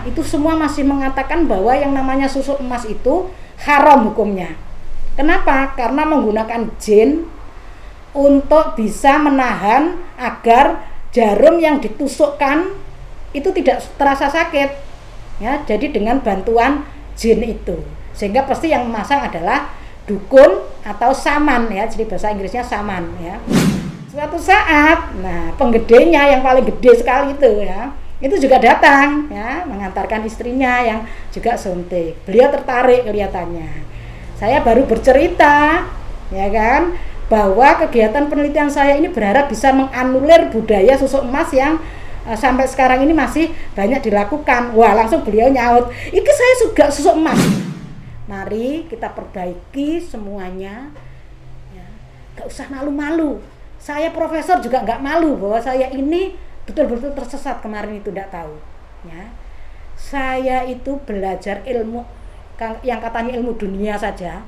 itu semua masih mengatakan bahwa yang namanya susu emas itu haram hukumnya. Kenapa? Karena menggunakan jin untuk bisa menahan agar jarum yang ditusukkan itu tidak terasa sakit. Ya, jadi dengan bantuan jin itu. Sehingga pasti yang memasang adalah dukun atau saman ya, jadi bahasa Inggrisnya saman ya. Suatu saat, nah penggedenya yang paling gede sekali itu ya, itu juga datang ya, mengantarkan istrinya yang juga suntik. Beliau tertarik kelihatannya. Saya baru bercerita ya kan, bahwa kegiatan penelitian saya ini berharap bisa menganulir budaya susu emas yang sampai sekarang ini masih banyak dilakukan. Wah, langsung beliau nyaut, "Iki saya juga susu emas." Mari kita perbaiki semuanya ya. Gak usah malu-malu. Saya profesor juga nggak malu bahwa saya ini betul-betul tersesat kemarin itu, tidak tahu ya. Saya itu belajar ilmu yang katanya ilmu dunia saja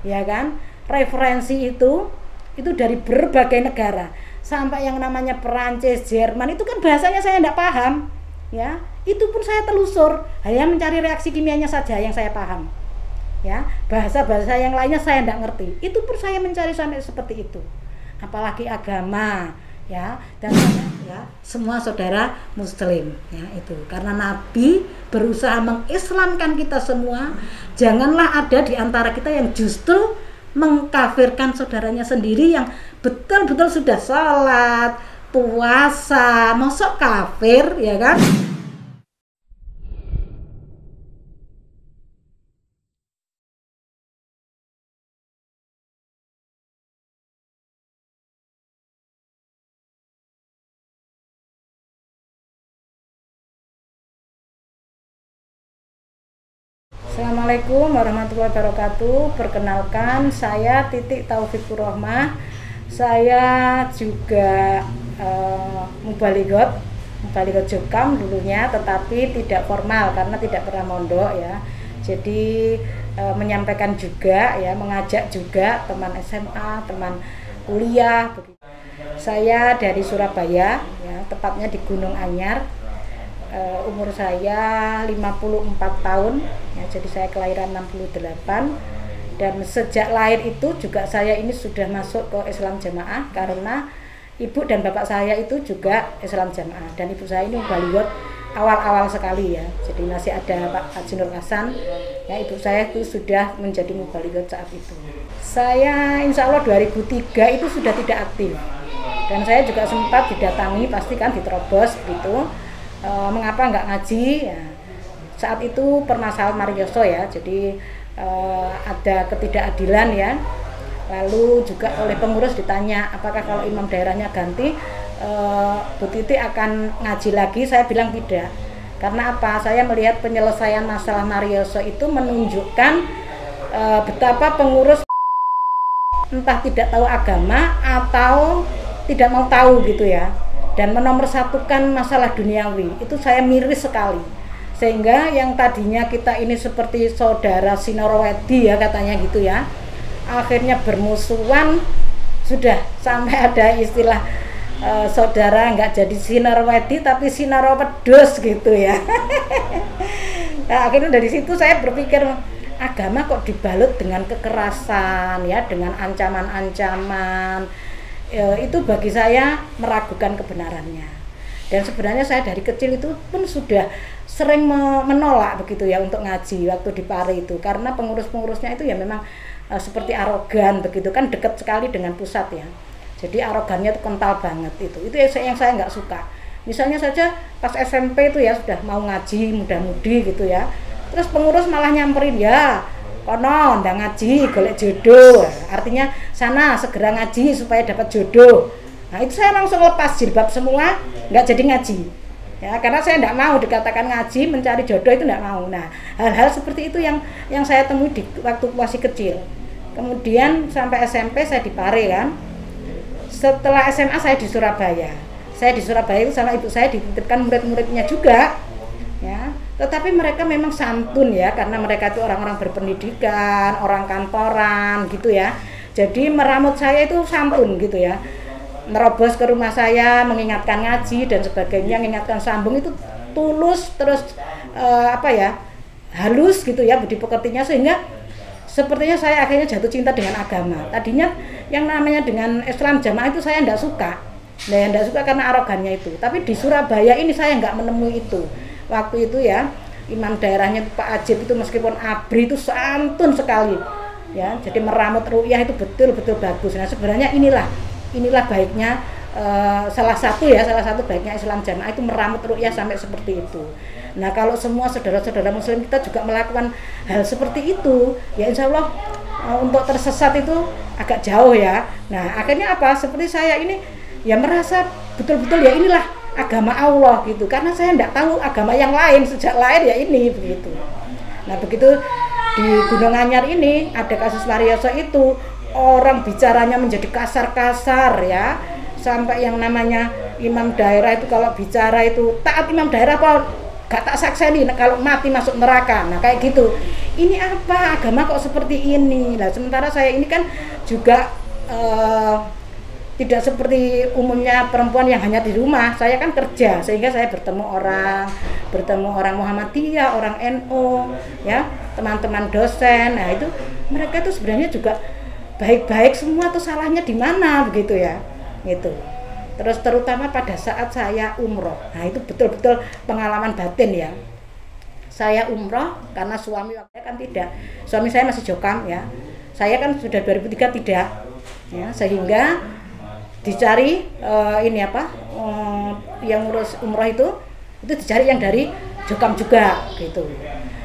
ya kan, referensi itu dari berbagai negara sampai yang namanya Perancis, Jerman, itu kan bahasanya saya tidak paham ya, itu pun saya telusur, hanya mencari reaksi kimianya saja yang saya paham ya, bahasa-bahasa yang lainnya saya tidak ngerti, itu pun saya mencari sampai seperti itu. Apalagi agama ya, dan ya semua saudara muslim ya, itu karena Nabi berusaha mengislamkan kita semua. Janganlah ada di antara kita yang justru mengkafirkan saudaranya sendiri yang betul-betul sudah sholat, puasa, masuk kafir ya kan. Assalamualaikum warahmatullahi wabarakatuh. Perkenalkan, saya Titik Taufikur Rohmah. Saya juga mubalighot Jokam dulunya, tetapi tidak formal karena tidak pernah mondok ya. Jadi menyampaikan juga ya, mengajak juga teman SMA, teman kuliah. Saya dari Surabaya ya, tepatnya di Gunung Anyar. Umur saya 54 tahun ya, jadi saya kelahiran 68, dan sejak lahir itu juga saya ini sudah masuk ke Islam Jamaah karena ibu dan bapak saya itu juga Islam Jamaah, dan ibu saya ini mubalighot awal-awal sekali ya, jadi masih ada Pak Haji Nur Hasan ya, ibu saya itu sudah menjadi mubalighot saat itu. Saya insya Allah 2003 itu sudah tidak aktif, dan saya juga sempat didatangi, pasti kan diterobos gitu. Mengapa nggak ngaji ya, saat itu permasalahan Marioso ya, jadi ada ketidakadilan ya, lalu juga oleh pengurus ditanya apakah kalau imam daerahnya ganti Bu Titi akan ngaji lagi. Saya bilang tidak, karena apa, saya melihat penyelesaian masalah Marioso itu menunjukkan betapa pengurus entah tidak tahu agama atau tidak mau tahu gitu ya, dan menomorsatukan masalah duniawi. Itu saya miris sekali, sehingga yang tadinya kita ini seperti saudara Sinarowedi ya katanya gitu ya, akhirnya bermusuhan. Sudah sampai ada istilah saudara nggak jadi Sinarowedi tapi Sinarawedus gitu ya. Nah, akhirnya dari situ saya berpikir, agama kok dibalut dengan kekerasan ya, dengan ancaman-ancaman. Itu bagi saya meragukan kebenarannya. Dan sebenarnya saya dari kecil itu pun sudah sering menolak begitu ya untuk ngaji waktu di Pare itu, karena pengurus-pengurusnya itu ya memang seperti arogan begitu kan, dekat sekali dengan pusat ya, jadi arogannya itu kental banget. Itu yang saya nggak suka. Misalnya saja pas SMP itu ya sudah mau ngaji muda-mudi gitu ya, terus pengurus malah nyamperin, ya kono ndang ngaji golek jodoh, artinya sana segera ngaji supaya dapat jodoh. Nah itu saya langsung lepas jilbab semua, nggak jadi ngaji ya, karena saya tidak mau dikatakan ngaji mencari jodoh, itu tidak mau. Nah hal-hal seperti itu yang saya temui di waktu masih kecil. Kemudian sampai SMP saya di Pare kan, setelah SMA saya di Surabaya. Saya di Surabaya itu sama ibu saya dititipkan murid-muridnya juga ya, tetapi mereka memang santun ya, karena mereka itu orang-orang berpendidikan, orang kantoran gitu ya, jadi meramut saya itu santun gitu ya, nerobos ke rumah saya, mengingatkan ngaji dan sebagainya, mengingatkan sambung itu tulus, terus apa ya, halus gitu ya budi pekertinya, sehingga sepertinya saya akhirnya jatuh cinta dengan agama. Tadinya yang namanya dengan Islam Jamaah itu saya enggak suka. Nah, yang enggak suka karena arogannya itu. Tapi di Surabaya ini saya enggak menemui itu. Waktu itu ya, imam daerahnya Pak Ajib itu meskipun ABRI itu santun sekali. Ya, jadi meramut ru'yah itu betul-betul bagus. Nah, sebenarnya inilah baiknya salah satu baiknya Islam Jamaah itu meramut ru'yah sampai seperti itu. Nah, kalau semua saudara-saudara muslim kita juga melakukan hal seperti itu, ya insya Allah untuk tersesat itu agak jauh ya. Nah, akhirnya apa? Seperti saya ini ya merasa betul-betul ya inilah agama Allah gitu, karena saya tidak tahu agama yang lain, sejak lahir ya ini begitu. Nah, begitu di Gunung Anyar ini ada kasus Warioso itu, orang bicaranya menjadi kasar-kasar ya, sampai yang namanya imam daerah itu kalau bicara itu taat imam daerah apa gak tak sakseni, kalau mati masuk neraka. Nah, kayak gitu. Ini apa, agama kok seperti ini? Nah, sementara saya ini kan juga tidak seperti umumnya perempuan yang hanya di rumah. Saya kan kerja, sehingga saya bertemu orang Muhammadiyah, orang NU, ya, teman-teman dosen. Nah, itu mereka itu sebenarnya juga baik-baik semua, tuh salahnya di mana begitu ya. Gitu. Terus terutama pada saat saya umroh. Nah, itu betul-betul pengalaman batin ya. Saya umroh karena suami saya kan tidak. Suami saya masih jokam ya. Saya kan sudah 2003 tidak. Ya, sehingga dicari yang ngurus umroh itu dicari yang dari jokam juga gitu.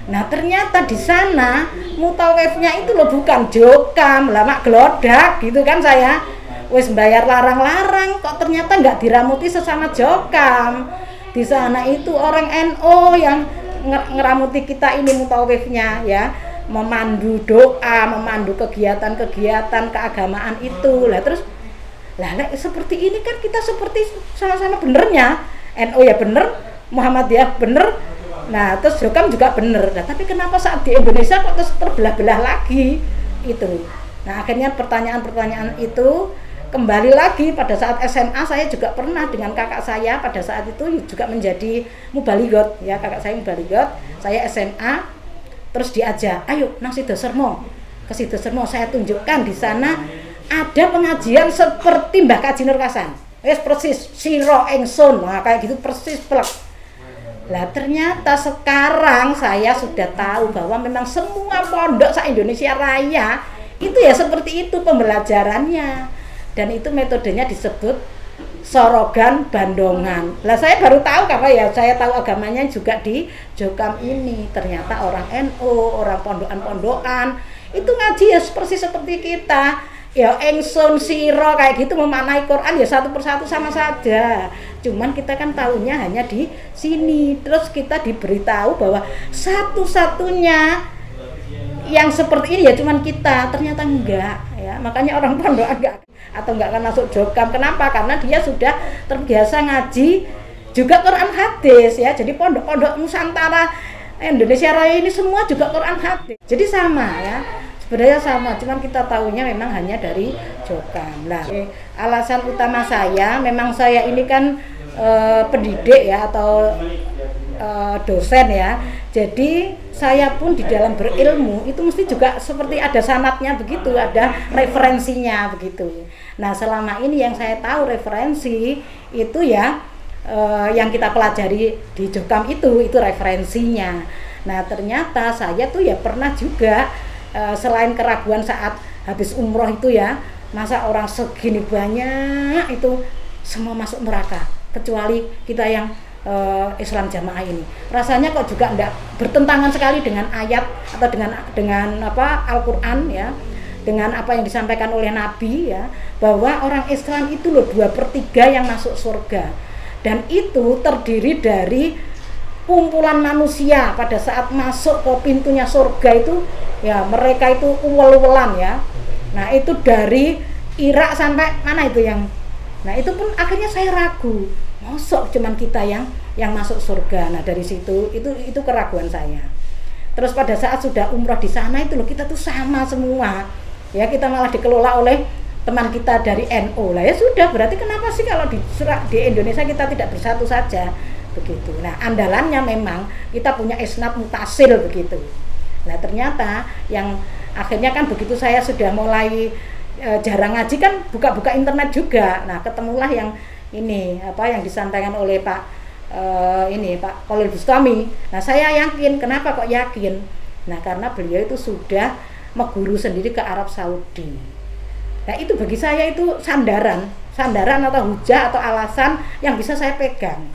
Nah, ternyata di sana mutawifnya itu loh bukan jokam, lama gelodak gitu kan saya. Wes bayar larang-larang kok ternyata nggak diramuti sesama jokam. Di sana itu orang NU yang ngeramuti kita ini mutawifnya ya, memandu doa, memandu kegiatan-kegiatan keagamaan itu. Lah terus seperti ini kan kita seperti sama-sama benernya, NU ya bener, Muhammadiyah bener. Nah, terus jokam juga bener. Nah, tapi kenapa saat di Indonesia kok terus terbelah-belah lagi itu? Nah, akhirnya pertanyaan-pertanyaan itu kembali lagi pada saat SMA. Saya juga pernah dengan kakak saya pada saat itu juga menjadi mubaligot ya, kakak saya mubaligot, saya SMA, terus diajak, ayo nang Sidosermo, ke Sidosermo saya tunjukkan di sana ada pengajian seperti Mbah Kaji Nur Kasan, persis siro engsun, nah kayak gitu persis plek. Lah ternyata sekarang saya sudah tahu bahwa memang semua pondok se-Indonesia Raya itu ya seperti itu pembelajarannya. Dan itu metodenya disebut sorogan bandongan. Lah saya baru tahu karena ya saya tahu agamanya juga di jokam ini. Ternyata orang NU, orang pondokan-pondokan itu ngaji ya persis seperti kita. Ya engsun siro kayak gitu memaknai Quran ya satu persatu sama saja. Cuman kita kan tahunya hanya di sini. Terus kita diberitahu bahwa satu-satunya yang seperti ini ya cuman kita, ternyata enggak ya. Makanya orang pondok enggak akan masuk jokam. Kenapa? Karena dia sudah terbiasa ngaji juga Quran hadis ya. Jadi pondok-pondok Nusantara Indonesia Raya ini semua juga Quran hadis. Jadi sama ya. Sebenarnya sama, cuman kita tahunya memang hanya dari jokam. Nah, alasan utama saya memang saya ini kan pendidik ya atau dosen ya. Jadi saya pun di dalam berilmu itu mesti juga seperti ada sanatnya begitu, ada referensinya begitu. Nah, selama ini yang saya tahu referensi itu ya yang kita pelajari di jokam itu referensinya. Nah, ternyata saya tuh ya pernah juga selain keraguan saat habis umroh itu ya, masa orang segini banyak itu semua masuk neraka kecuali kita yang Islam Jamaah ini. Rasanya kok juga enggak bertentangan sekali dengan ayat atau dengan apa Al-Qur'an ya, dengan apa yang disampaikan oleh Nabi ya, bahwa orang Islam itu loh 2/3 yang masuk surga. Dan itu terdiri dari kumpulan manusia pada saat masuk ke pintunya surga itu ya, mereka itu uwel-uwelan ya. Nah, itu dari Irak sampai mana itu yang. Nah, itu pun akhirnya saya ragu. Mosok cuman kita yang masuk surga. Nah, dari situ itu keraguan saya. Terus pada saat sudah umroh di sana itu loh kita tuh sama semua. Ya, kita malah dikelola oleh teman kita dari NU. Lah ya sudah, berarti kenapa sih kalau di Indonesia kita tidak bersatu saja? begitu. Nah, andalannya memang kita punya isnad mutasil begitu. Nah, ternyata yang akhirnya kan begitu saya sudah mulai jarang ngaji kan buka-buka internet juga. Nah, ketemulah yang ini yang disampaikan oleh Pak Khalil Bustami. Nah, saya yakin. Kenapa kok yakin? Nah, karena beliau itu sudah mengguru sendiri ke Arab Saudi. Nah, itu bagi saya itu sandaran atau hujah atau alasan yang bisa saya pegang.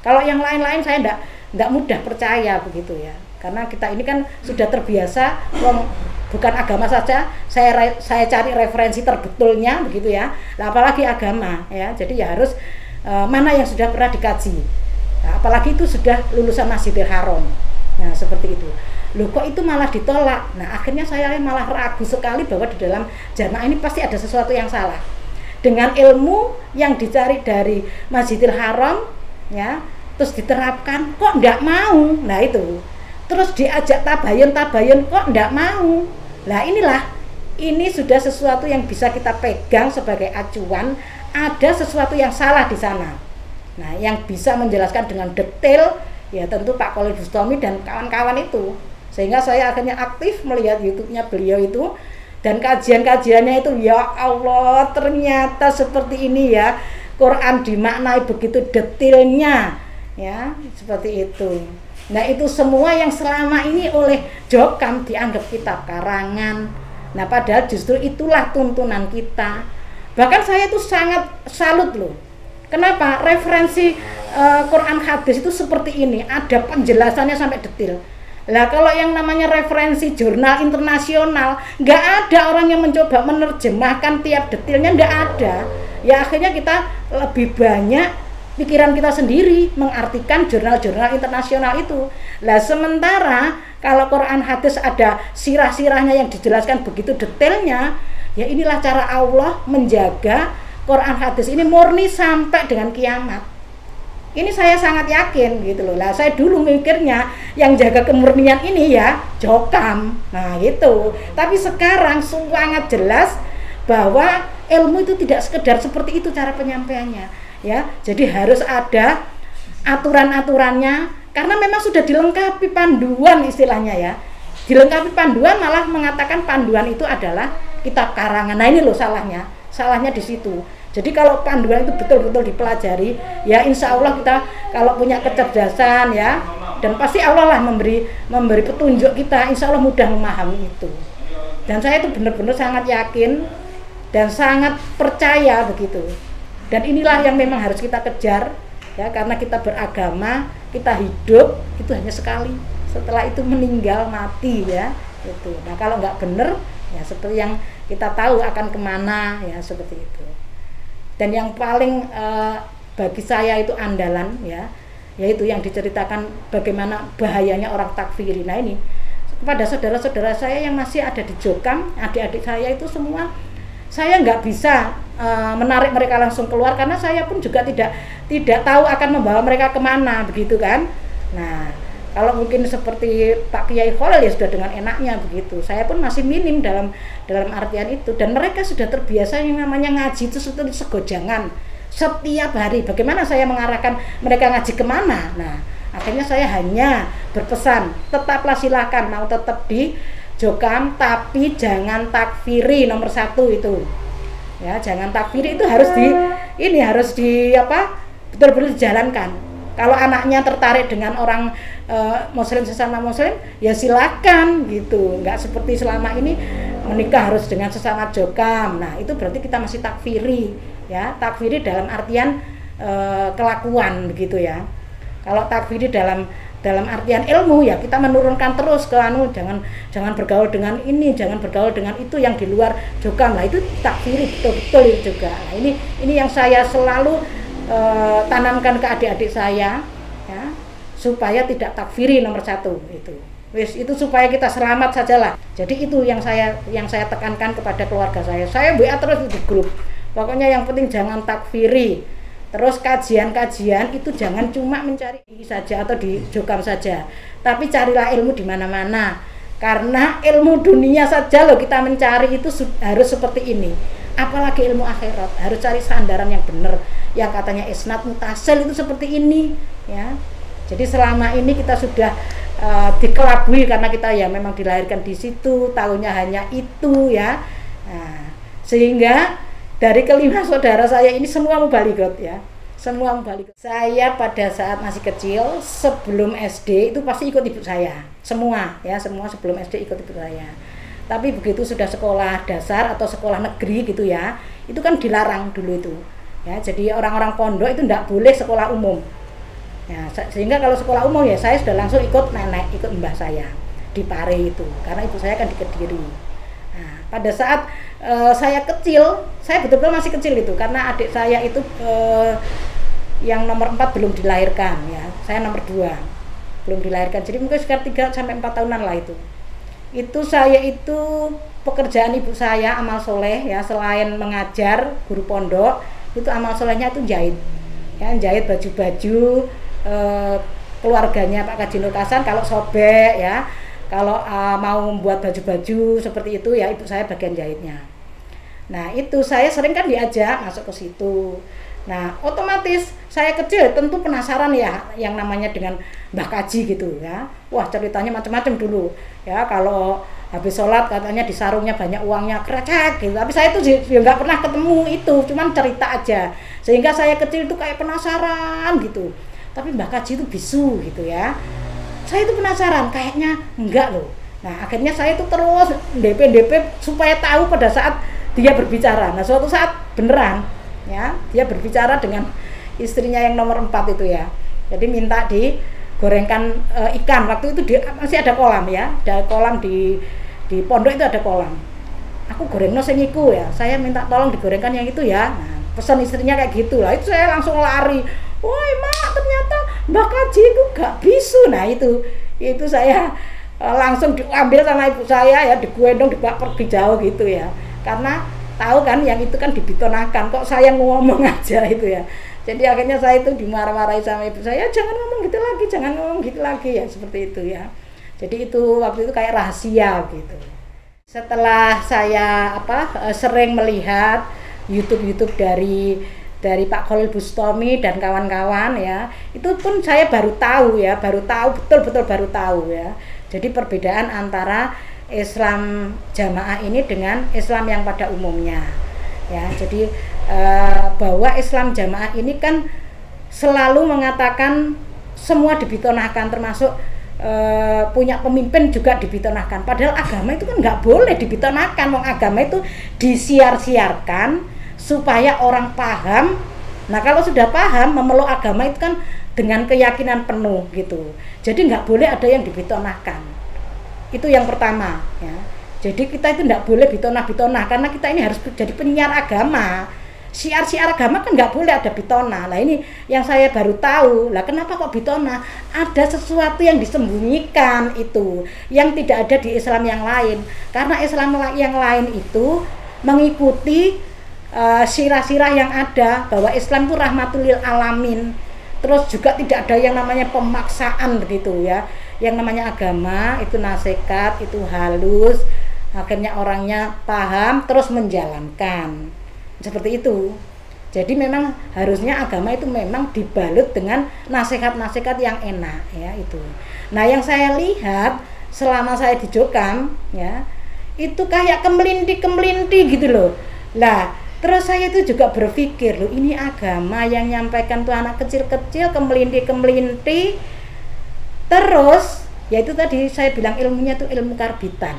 Kalau yang lain-lain saya enggak mudah percaya begitu ya. Karena kita ini kan sudah terbiasa, bukan agama saja, saya cari referensi terbetulnya begitu ya. Nah, apalagi agama ya. Jadi ya harus mana yang sudah pernah dikaji. Nah, apalagi itu sudah lulusan Masjidil Haram. Nah, seperti itu. Loh, kok itu malah ditolak? Nah, akhirnya saya malah ragu sekali bahwa di dalam jamaah ini pasti ada sesuatu yang salah. Dengan ilmu yang dicari dari Masjidil Haram ya, terus diterapkan kok enggak mau. Nah, itu. Terus diajak tabayun kok enggak mau. Nah, ini sudah sesuatu yang bisa kita pegang sebagai acuan, ada sesuatu yang salah di sana. Nah, yang bisa menjelaskan dengan detail ya tentu Pak Khalil Bustami dan kawan-kawan itu. Sehingga saya akhirnya aktif melihat YouTube-nya beliau itu dan kajian-kajiannya itu, ya Allah, ternyata seperti ini ya. Quran dimaknai begitu detailnya ya, seperti itu. Nah, itu semua yang selama ini oleh Jokam dianggap kitab karangan. Nah, padahal justru itulah tuntunan kita. Bahkan saya itu sangat salut loh. Kenapa? Referensi Quran hadis itu seperti ini, ada penjelasannya sampai detail. Lah, kalau yang namanya referensi jurnal internasional, nggak ada orang yang mencoba menerjemahkan tiap detailnya, nggak ada. Ya akhirnya kita lebih banyak pikiran kita sendiri mengartikan jurnal-jurnal internasional itu. Lah, sementara kalau Quran hadis ada sirah-sirahnya yang dijelaskan begitu detailnya, ya inilah cara Allah menjaga Quran hadis ini murni sampai dengan kiamat. Ini saya sangat yakin gitu loh. Lah, saya dulu mikirnya yang jaga kemurnian ini ya Jokam. Nah, gitu. Tapi sekarang sangat jelas bahwa ilmu itu tidak sekedar seperti itu cara penyampaiannya. Ya, jadi harus ada aturan-aturannya karena memang sudah dilengkapi panduan istilahnya ya. Dilengkapi panduan, malah mengatakan panduan itu adalah kitab karangan. Nah, ini loh salahnya di situ. Jadi kalau panduan itu betul-betul dipelajari, ya insya Allah kita kalau punya kecerdasan ya, dan pasti Allah lah memberi petunjuk kita, insya Allah mudah memahami itu. Dan saya itu benar-benar sangat yakin dan sangat percaya begitu. Dan inilah yang memang harus kita kejar ya, karena kita beragama, kita hidup itu hanya sekali. Setelah itu meninggal, mati ya itu. Nah, kalau nggak benar ya seperti yang kita tahu akan kemana ya, seperti itu. Dan yang paling bagi saya itu andalan ya, yaitu yang diceritakan bagaimana bahayanya orang takfiri. Nah, ini kepada saudara-saudara saya yang masih ada di Jokam, adik-adik saya itu semua, saya nggak bisa menarik mereka langsung keluar karena saya pun juga tidak tahu akan membawa mereka kemana begitu kan. Nah, kalau mungkin seperti Pak Kiai Khalil ya sudah dengan enaknya begitu. Saya pun masih minim dalam artian itu, dan mereka sudah terbiasa yang namanya ngaji itu seperti segojangan setiap hari. Bagaimana saya mengarahkan mereka ngaji kemana? Nah, akhirnya saya hanya berpesan, tetaplah silakan mau tetap di Jokam, tapi jangan takfiri nomor 1 itu. Ya, jangan takfiri itu harus betul-betul dijalankan. Kalau anaknya tertarik dengan orang muslim sesama muslim, ya silakan gitu. Enggak seperti selama ini menikah harus dengan sesama Jokam. Nah, itu berarti kita masih takfiri, ya. Takfiri dalam artian kelakuan begitu ya. Kalau takfiri dalam artian ilmu ya kita menurunkan terus ke jangan bergaul dengan ini, jangan bergaul dengan itu yang di luar Jokam. Lah, itu takfiri betul-betul itu juga. Nah, ini yang saya selalu tanamkan ke adik-adik saya ya, supaya tidak takfiri nomor 1 itu. Itu supaya kita selamat sajalah. Jadi itu yang saya tekankan kepada keluarga saya. Saya WA terus di grup. Pokoknya yang penting jangan takfiri. Terus kajian-kajian itu jangan cuma mencari saja atau di Jokam saja, tapi carilah ilmu di mana-mana. Karena ilmu dunia saja loh kita mencari itu harus seperti ini. apalagi ilmu akhirat, harus cari sandaran yang benar, yang katanya isnad mutasil itu seperti ini ya. Jadi selama ini kita sudah dikelabui karena kita ya memang dilahirkan di situ, tahunya hanya itu ya. Nah, sehingga dari kelima saudara saya ini semua mubalighot ya, semua mubalighot. Saya pada saat masih kecil sebelum SD itu pasti ikut ibu saya, semua ya, semua sebelum SD ikut ibu saya. Tapi begitu sudah sekolah dasar atau sekolah negeri gitu ya, itu kan dilarang dulu itu ya. Jadi orang-orang pondok itu tidak boleh sekolah umum ya, sehingga kalau sekolah umum ya saya sudah langsung ikut nenek, ikut mbah saya di Pare itu, karena ibu saya kan di Kediri. Nah, pada saat saya kecil, saya betul-betul masih kecil itu, karena adik saya itu yang nomor 4 belum dilahirkan ya, saya nomor 2 belum dilahirkan, jadi mungkin sekitar 3-4 tahunan lah itu. Itu saya itu pekerjaan ibu saya amal soleh ya, selain mengajar guru pondok, itu amal solehnya itu jahit ya, jahit baju-baju keluarganya Pak Kaji Nur Kasan kalau sobek ya, kalau mau membuat baju-baju seperti itu ya, ibu saya bagian jahitnya. Nah itu saya sering kan diajak masuk ke situ. Nah otomatis saya kecil tentu penasaran ya, yang namanya dengan Mbah Kaji gitu ya. Wah ceritanya macam-macam dulu ya, kalau habis sholat katanya di sarungnya banyak uangnya, krecek gitu. Tapi saya tuh juga nggak pernah ketemu itu, cuman cerita aja. Sehingga saya kecil itu kayak penasaran gitu. Tapi Mbah Kaji itu bisu gitu ya. Saya itu penasaran, kayaknya enggak loh. Nah akhirnya saya itu terus DP supaya tahu pada saat dia berbicara. Nah suatu saat beneran ya, dia berbicara dengan istrinya yang nomor 4 itu ya. Jadi minta digorengkan ikan. Waktu itu masih ada kolam ya, ada kolam di pondok itu ada kolam. Aku goreng sing iku ya, saya minta tolong digorengkan yang itu ya. Nah, pesan istrinya kayak gitu lah. Itu saya langsung lari. Woi mak, ternyata Mbah Kaji itu gak bisu. Nah itu saya langsung diambil sama ibu saya ya, digendong dibawa pergi jauh gitu ya. Karena tahu kan yang itu kan dibitonakan, kok saya ngomong aja itu ya. Jadi akhirnya saya itu dimarah-marahi sama ibu saya, jangan ngomong gitu lagi, jangan ngomong gitu lagi ya, seperti itu ya. Jadi itu waktu itu kayak rahasia gitu. Setelah saya sering melihat YouTube dari Pak Khalil Bustami dan kawan-kawan ya, itu pun saya baru tahu betul-betul baru tahu ya. Jadi perbedaan antara Islam jamaah ini dengan Islam yang pada umumnya ya. Jadi bahwa Islam jamaah ini kan selalu mengatakan semua dibitonahkan, termasuk punya pemimpin juga dibitonahkan. Padahal agama itu kan nggak boleh dibitonahkan. Agama itu disiar-siarkan supaya orang paham. Nah kalau sudah paham, memeluk agama itu kan dengan keyakinan penuh gitu. Jadi nggak boleh ada yang dibitonahkan. Itu yang pertama ya. Jadi kita itu tidak boleh bitonah karena kita ini harus jadi penyiar agama. Siar-siar agama kan nggak boleh ada bitona. Nah ini yang saya baru tahu. Lah kenapa kok bitona? Ada sesuatu yang disembunyikan itu, yang tidak ada di Islam yang lain. Karena Islam yang lain itu mengikuti sirah-sirah yang ada, bahwa Islam itu rahmatul lil alamin. Terus juga tidak ada yang namanya pemaksaan begitu ya. Yang namanya agama itu nasihat, itu halus, akhirnya orangnya paham terus menjalankan. Seperti itu. Jadi memang harusnya agama itu memang dibalut dengan nasihat-nasihat yang enak ya itu. Nah, yang saya lihat selama saya di Jokam ya, itu kayak kemelinti gitu loh. Lah, terus saya itu juga berpikir, loh ini agama yang nyampaikan tuh anak kecil-kecil kemelinti. Terus, yaitu tadi saya bilang ilmunya itu ilmu karbitan.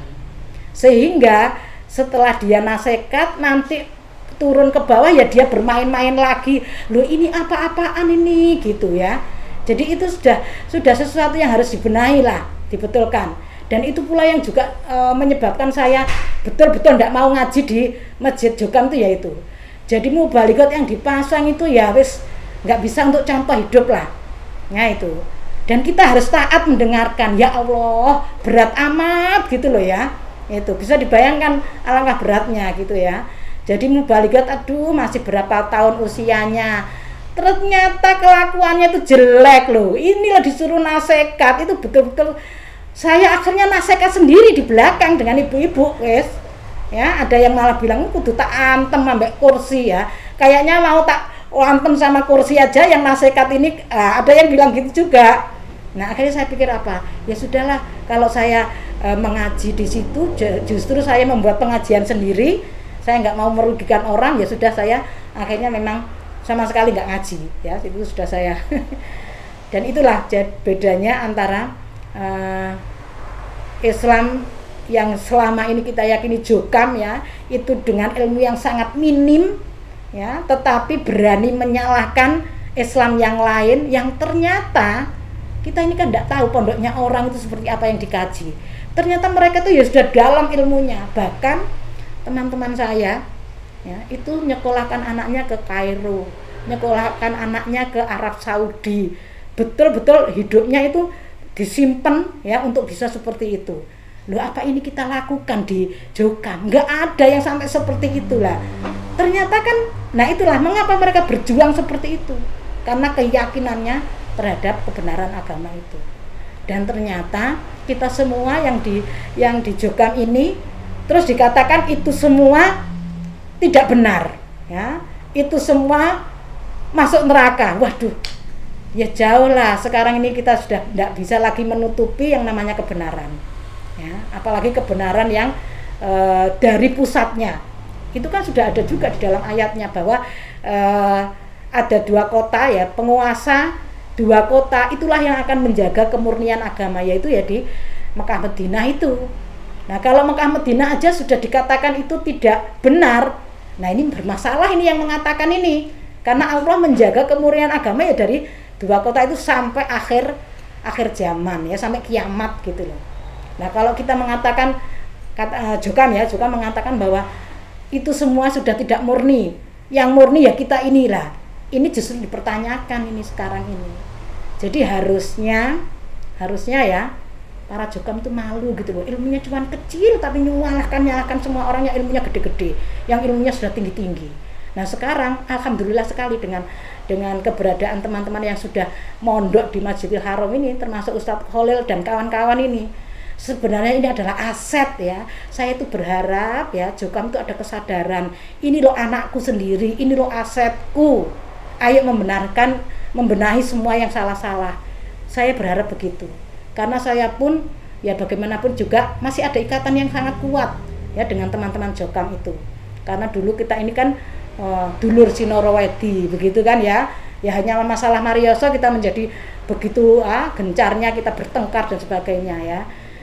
Sehingga setelah dia nasihat nanti turun ke bawah ya dia bermain-main lagi. Loh ini apa-apaan ini gitu ya. Jadi itu sudah sesuatu yang harus dibenahi lah, dibetulkan. Dan itu pula yang juga menyebabkan saya betul-betul tidak mau ngaji di Masjid Jokam itu ya itu. Jadi mubalighot yang dipasang itu ya wis nggak bisa untuk contoh hidup lah. Nah itu. Dan kita harus taat mendengarkan. Ya Allah, berat amat gitu loh ya. Itu bisa dibayangkan alangkah beratnya gitu ya. Jadi mubalighot aduh masih berapa tahun usianya. Ternyata kelakuannya itu jelek loh. Inilah disuruh nasihat itu betul-betul saya akhirnya nasihat sendiri di belakang dengan ibu-ibu, wes. Ya, ada yang malah bilang kudu tak antem ambek kursi ya. Kayaknya mau tak antem sama kursi aja yang nasihat ini, ada yang bilang gitu juga. Nah, akhirnya saya pikir apa? Ya sudahlah, kalau saya mengaji di situ justru saya membuat pengajian sendiri. Saya nggak mau merugikan orang, ya sudah saya akhirnya memang sama sekali nggak ngaji ya. Itu sudah saya. Dan itulah bedanya antara Islam yang selama ini kita yakini jokam ya, itu dengan ilmu yang sangat minim ya, tetapi berani menyalahkan Islam yang lain yang ternyata kita ini kan tidak tahu pondoknya orang itu seperti apa yang dikaji. Ternyata mereka itu ya sudah dalam ilmunya. Bahkan teman-teman saya ya, itu nyekolahkan anaknya ke Kairo, nyekolahkan anaknya ke Arab Saudi. Betul-betul hidupnya itu disimpan ya untuk bisa seperti itu. Loh, apa ini kita lakukan di jokam? Nggak ada yang sampai seperti itulah. Ternyata kan, nah itulah mengapa mereka berjuang seperti itu, karena keyakinannya terhadap kebenaran agama itu. Dan ternyata kita semua yang di jokam ini terus dikatakan itu semua tidak benar ya, itu semua masuk neraka. Waduh, ya jauh lah, sekarang ini kita sudah tidak bisa lagi menutupi yang namanya kebenaran ya, apalagi kebenaran yang dari pusatnya. Itu kan sudah ada juga di dalam ayatnya bahwa ada 2 kota ya, penguasa 2 kota itulah yang akan menjaga kemurnian agama, yaitu ya di Mekah Madinah itu. Nah, kalau Mekah Madinah aja sudah dikatakan itu tidak benar, nah ini bermasalah ini yang mengatakan ini, karena Allah menjaga kemurnian agama ya dari 2 kota itu sampai akhir zaman ya, sampai kiamat gitu loh. Nah, kalau kita mengatakan Jokam mengatakan bahwa itu semua sudah tidak murni, yang murni ya kita inilah. Ini justru dipertanyakan ini sekarang ini. Jadi harusnya ya para Jokam itu malu gitu loh. Ilmunya cuma kecil tapi nyalahkan semua orang yang ilmunya gede-gede, yang ilmunya sudah tinggi-tinggi. Nah, sekarang alhamdulillah sekali dengan keberadaan teman-teman yang sudah mondok di Masjidil Haram ini, termasuk Ustadz Khalil dan kawan-kawan ini. Sebenarnya ini adalah aset ya. Saya itu berharap ya Jokam itu ada kesadaran. Ini loh anakku sendiri, ini loh asetku. Ayo membenahi semua yang salah-salah. Saya berharap begitu. Karena saya pun ya bagaimanapun juga masih ada ikatan yang sangat kuat ya dengan teman-teman Jokam itu. Karena dulu kita ini kan dulur Sinorowedi begitu kan ya. Ya hanya masalah Marioso kita menjadi begitu gencarnya kita bertengkar dan sebagainya ya.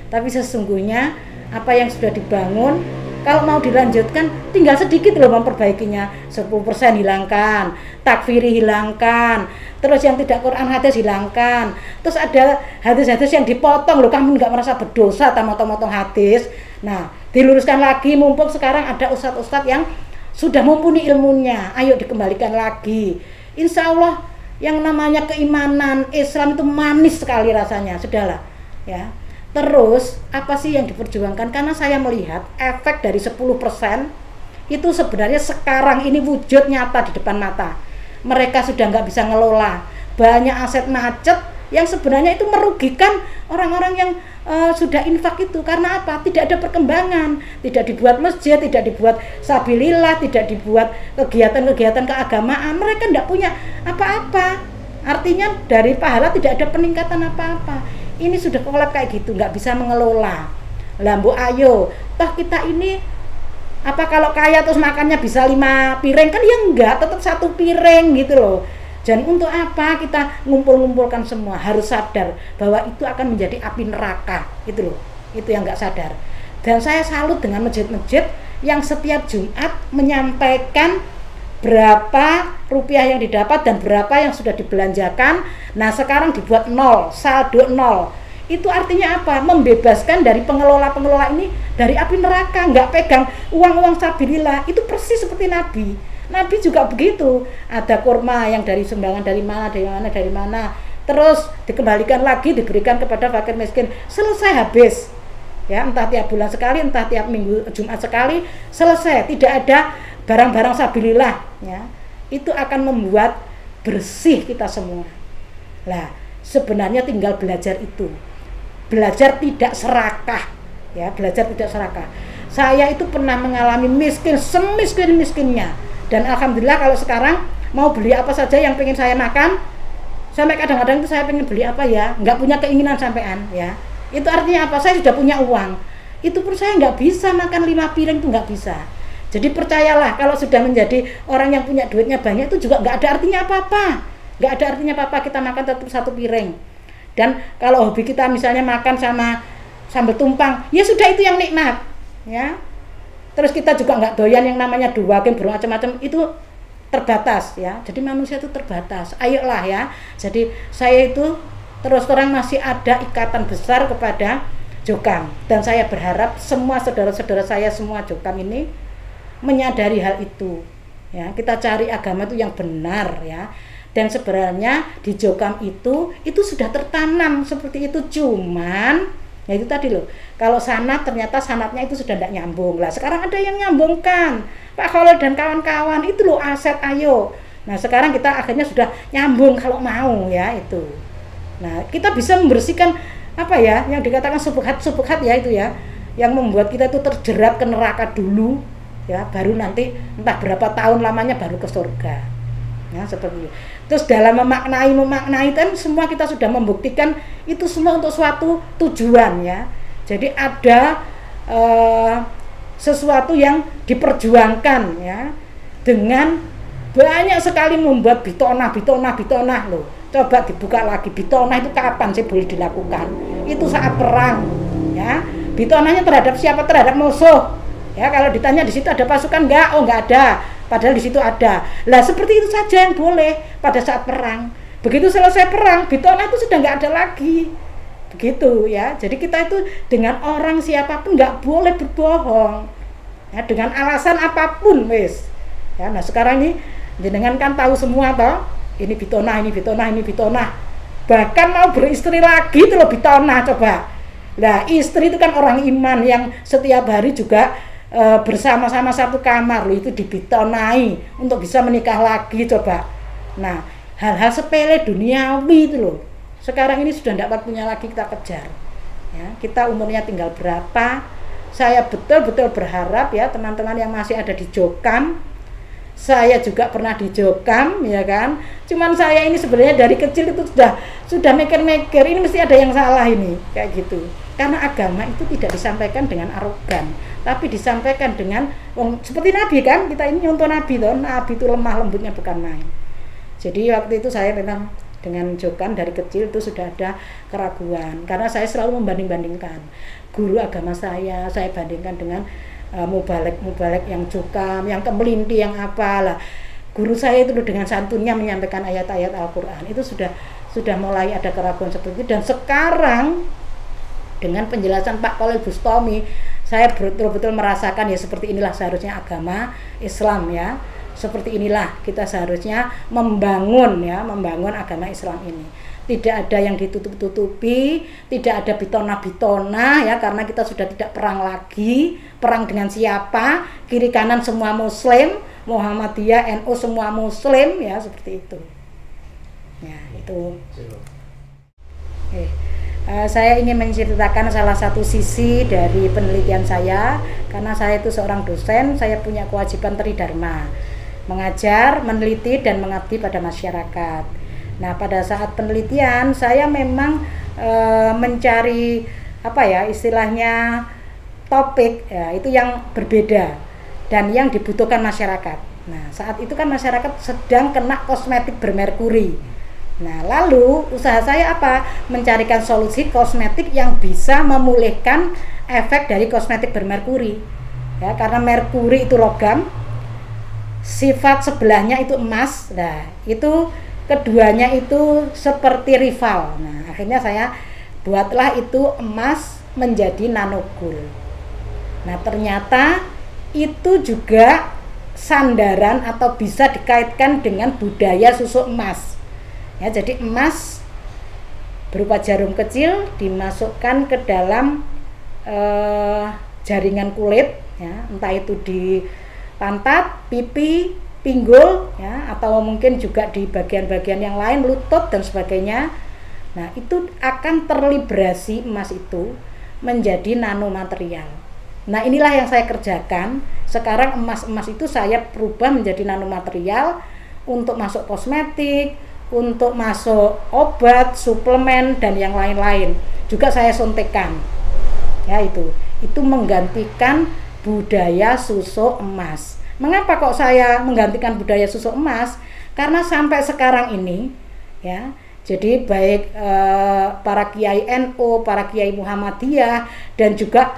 Tapi sesungguhnya apa yang sudah dibangun kalau mau dilanjutkan tinggal sedikit loh memperbaikinya. 10% hilangkan, takfiri hilangkan, terus yang tidak Quran hadis hilangkan, terus ada hadis-hadis yang dipotong loh, kamu nggak merasa berdosa atau motong-motong hadis. Nah, diluruskan lagi, mumpung sekarang ada ustadz-ustadz yang sudah mumpuni ilmunya, ayo dikembalikan lagi. Insya Allah yang namanya keimanan Islam itu manis sekali rasanya, sudahlah ya. Terus apa sih yang diperjuangkan? Karena saya melihat efek dari 10% itu sebenarnya sekarang ini wujud nyata di depan mata. Mereka sudah nggak bisa ngelola, banyak aset macet yang sebenarnya itu merugikan orang-orang yang sudah infak itu. Karena apa? Tidak ada perkembangan, tidak dibuat masjid, tidak dibuat sabilillah, tidak dibuat kegiatan-kegiatan keagamaan. Mereka tidak punya apa-apa. Artinya dari pahala tidak ada peningkatan apa-apa. Ini sudah kolab kayak gitu, nggak bisa mengelola. Lambu ayo, toh kita ini apa kalau kaya terus makannya bisa 5 piring kan ya enggak, tetap 1 piring gitu loh. Dan untuk apa kita ngumpul-ngumpulkan semua? Harus sadar bahwa itu akan menjadi api neraka gitu loh. Itu yang nggak sadar. Dan saya salut dengan masjid-masjid yang setiap Jumat menyampaikan berapa rupiah yang didapat dan berapa yang sudah dibelanjakan. Nah, sekarang dibuat 0, saldo 0. Itu artinya apa? Membebaskan dari pengelola-pengelola ini dari api neraka, nggak pegang uang-uang sabilillah. Itu persis seperti Nabi. Nabi juga begitu. Ada kurma yang dari sumbangan dari mana. Terus dikembalikan lagi, diberikan kepada fakir miskin. Selesai habis. Ya, entah tiap bulan sekali, entah tiap minggu Jumat sekali, selesai. Tidak ada barang-barang sabilillah ya. Itu akan membuat bersih kita semua. Lah, sebenarnya tinggal belajar itu. Belajar tidak serakah ya, belajar tidak serakah. Saya itu pernah mengalami miskin, semiskin-miskinnya. Dan alhamdulillah kalau sekarang mau beli apa saja yang pengen saya makan, sampai kadang-kadang itu saya pengen beli apa ya, nggak punya keinginan sampean ya. Itu artinya apa? Saya sudah punya uang. Itu pun saya nggak bisa makan 5 piring, itu nggak bisa. Jadi percayalah, kalau sudah menjadi orang yang punya duitnya banyak, itu juga nggak ada artinya apa-apa. Nggak ada artinya apa-apa kita makan tetap 1 piring. Dan kalau hobi kita misalnya makan sama sambal tumpang, ya sudah itu yang nikmat ya. Terus kita juga nggak doyan yang namanya duwagem bermacam-macam, itu terbatas ya. Jadi manusia itu terbatas. Ayolah ya. Jadi saya itu terus terang masih ada ikatan besar kepada Jokam, dan saya berharap semua saudara-saudara saya semua Jokam ini menyadari hal itu ya. Kita cari agama itu yang benar ya. Dan sebenarnya di Jokam itu sudah tertanam seperti itu, cuman ya itu tadi loh, kalau sanat ternyata sanatnya itu sudah tidak nyambung lah. Sekarang ada yang nyambungkan, Pak Khalil dan kawan-kawan itu loh aset, ayo. Nah sekarang kita akhirnya sudah nyambung kalau mau ya itu. Nah kita bisa membersihkan apa ya yang dikatakan subhat ya itu ya, yang membuat kita itu terjerat ke neraka dulu ya, baru nanti entah berapa tahun lamanya baru ke surga ya, seperti itu. Terus dalam memaknai kan semua kita sudah membuktikan itu semua untuk suatu tujuan ya. Jadi ada sesuatu yang diperjuangkan ya, dengan banyak sekali membuat bitonah loh. Coba dibuka lagi, bitonah itu kapan sih boleh dilakukan? Itu saat perang ya. Bitonahnya terhadap siapa? Terhadap musuh ya. Kalau ditanya di situ ada pasukan enggak? Oh enggak ada. Padahal di situ ada. Lah seperti itu saja yang boleh pada saat perang. Begitu selesai perang, bitonah itu sudah nggak ada lagi. Begitu ya. Jadi kita itu dengan orang siapapun nggak boleh berbohong. Ya, dengan alasan apapun wes. Ya, nah sekarang ini jenengan kan tahu semua toh. Ini bitonah. Bahkan mau beristri lagi itu loh bitonah coba. Nah, istri itu kan orang iman yang setiap hari juga bersama-sama satu kamar loh, itu dibitonai untuk bisa menikah lagi coba. Nah hal-hal sepele duniawi itu loh sekarang ini sudah tidak punya lagi kita kejar ya. Kita umurnya tinggal berapa, saya betul-betul berharap ya teman-teman yang masih ada di Jokam, saya juga pernah di Jokam ya kan, cuman saya ini sebenarnya dari kecil itu sudah mikir-mikir ini mesti ada yang salah ini kayak gitu, karena agama itu tidak disampaikan dengan arogan, tapi disampaikan dengan seperti Nabi kan, kita ini nyontoh Nabi toh, Nabi itu lemah lembutnya bukan main. Jadi waktu itu saya memang dengan Jokam dari kecil itu sudah ada keraguan, karena saya selalu membanding-bandingkan guru agama saya bandingkan dengan mubalek yang Jokam, yang kemelinti, yang apalah. Guru saya itu dengan santunnya menyampaikan ayat-ayat Al-Quran itu sudah mulai ada keraguan seperti itu. Dan sekarang dengan penjelasan Pak Khalil Bustami, saya betul-betul merasakan ya seperti inilah seharusnya agama Islam ya. Seperti inilah kita seharusnya membangun agama Islam ini. Tidak ada yang ditutup-tutupi, tidak ada bitona ya, karena kita sudah tidak perang lagi. Perang dengan siapa? Kiri kanan semua muslim, Muhammadiyah, NU semua muslim ya, seperti itu. Ya, itu. Saya ingin menceritakan salah satu sisi dari penelitian saya, karena saya itu seorang dosen, saya punya kewajiban tridharma, mengajar, meneliti, dan mengabdi pada masyarakat. Nah, pada saat penelitian saya memang mencari apa ya istilahnya topik ya, itu yang berbeda dan yang dibutuhkan masyarakat. Nah, saat itu kan masyarakat sedang kena kosmetik bermerkuri. Nah, lalu usaha saya apa? Mencarikan solusi kosmetik yang bisa memulihkan efek dari kosmetik bermerkuri. Ya, karena merkuri itu logam, sifat sebelahnya itu emas. Nah, itu keduanya itu seperti rival. Nah, akhirnya saya buatlah itu emas menjadi nanogul. Nah, ternyata itu juga sandaran atau bisa dikaitkan dengan budaya susuk emas. Ya, jadi emas berupa jarum kecil dimasukkan ke dalam jaringan kulit, ya, entah itu di pantat, pipi, pinggul, ya, atau mungkin juga di bagian-bagian yang lain, lutut dan sebagainya. Nah, itu akan terlibrasi emas itu menjadi nanomaterial. Nah, inilah yang saya kerjakan. Sekarang emas-emas itu saya rubah menjadi nanomaterial untuk masuk kosmetik, untuk masuk obat, suplemen, dan yang lain-lain. Juga saya suntikkan. Ya, itu menggantikan budaya susuk emas. Mengapa kok saya menggantikan budaya susuk emas? Karena sampai sekarang ini, ya, jadi baik para kiai NU, para kiai Muhammadiyah, dan juga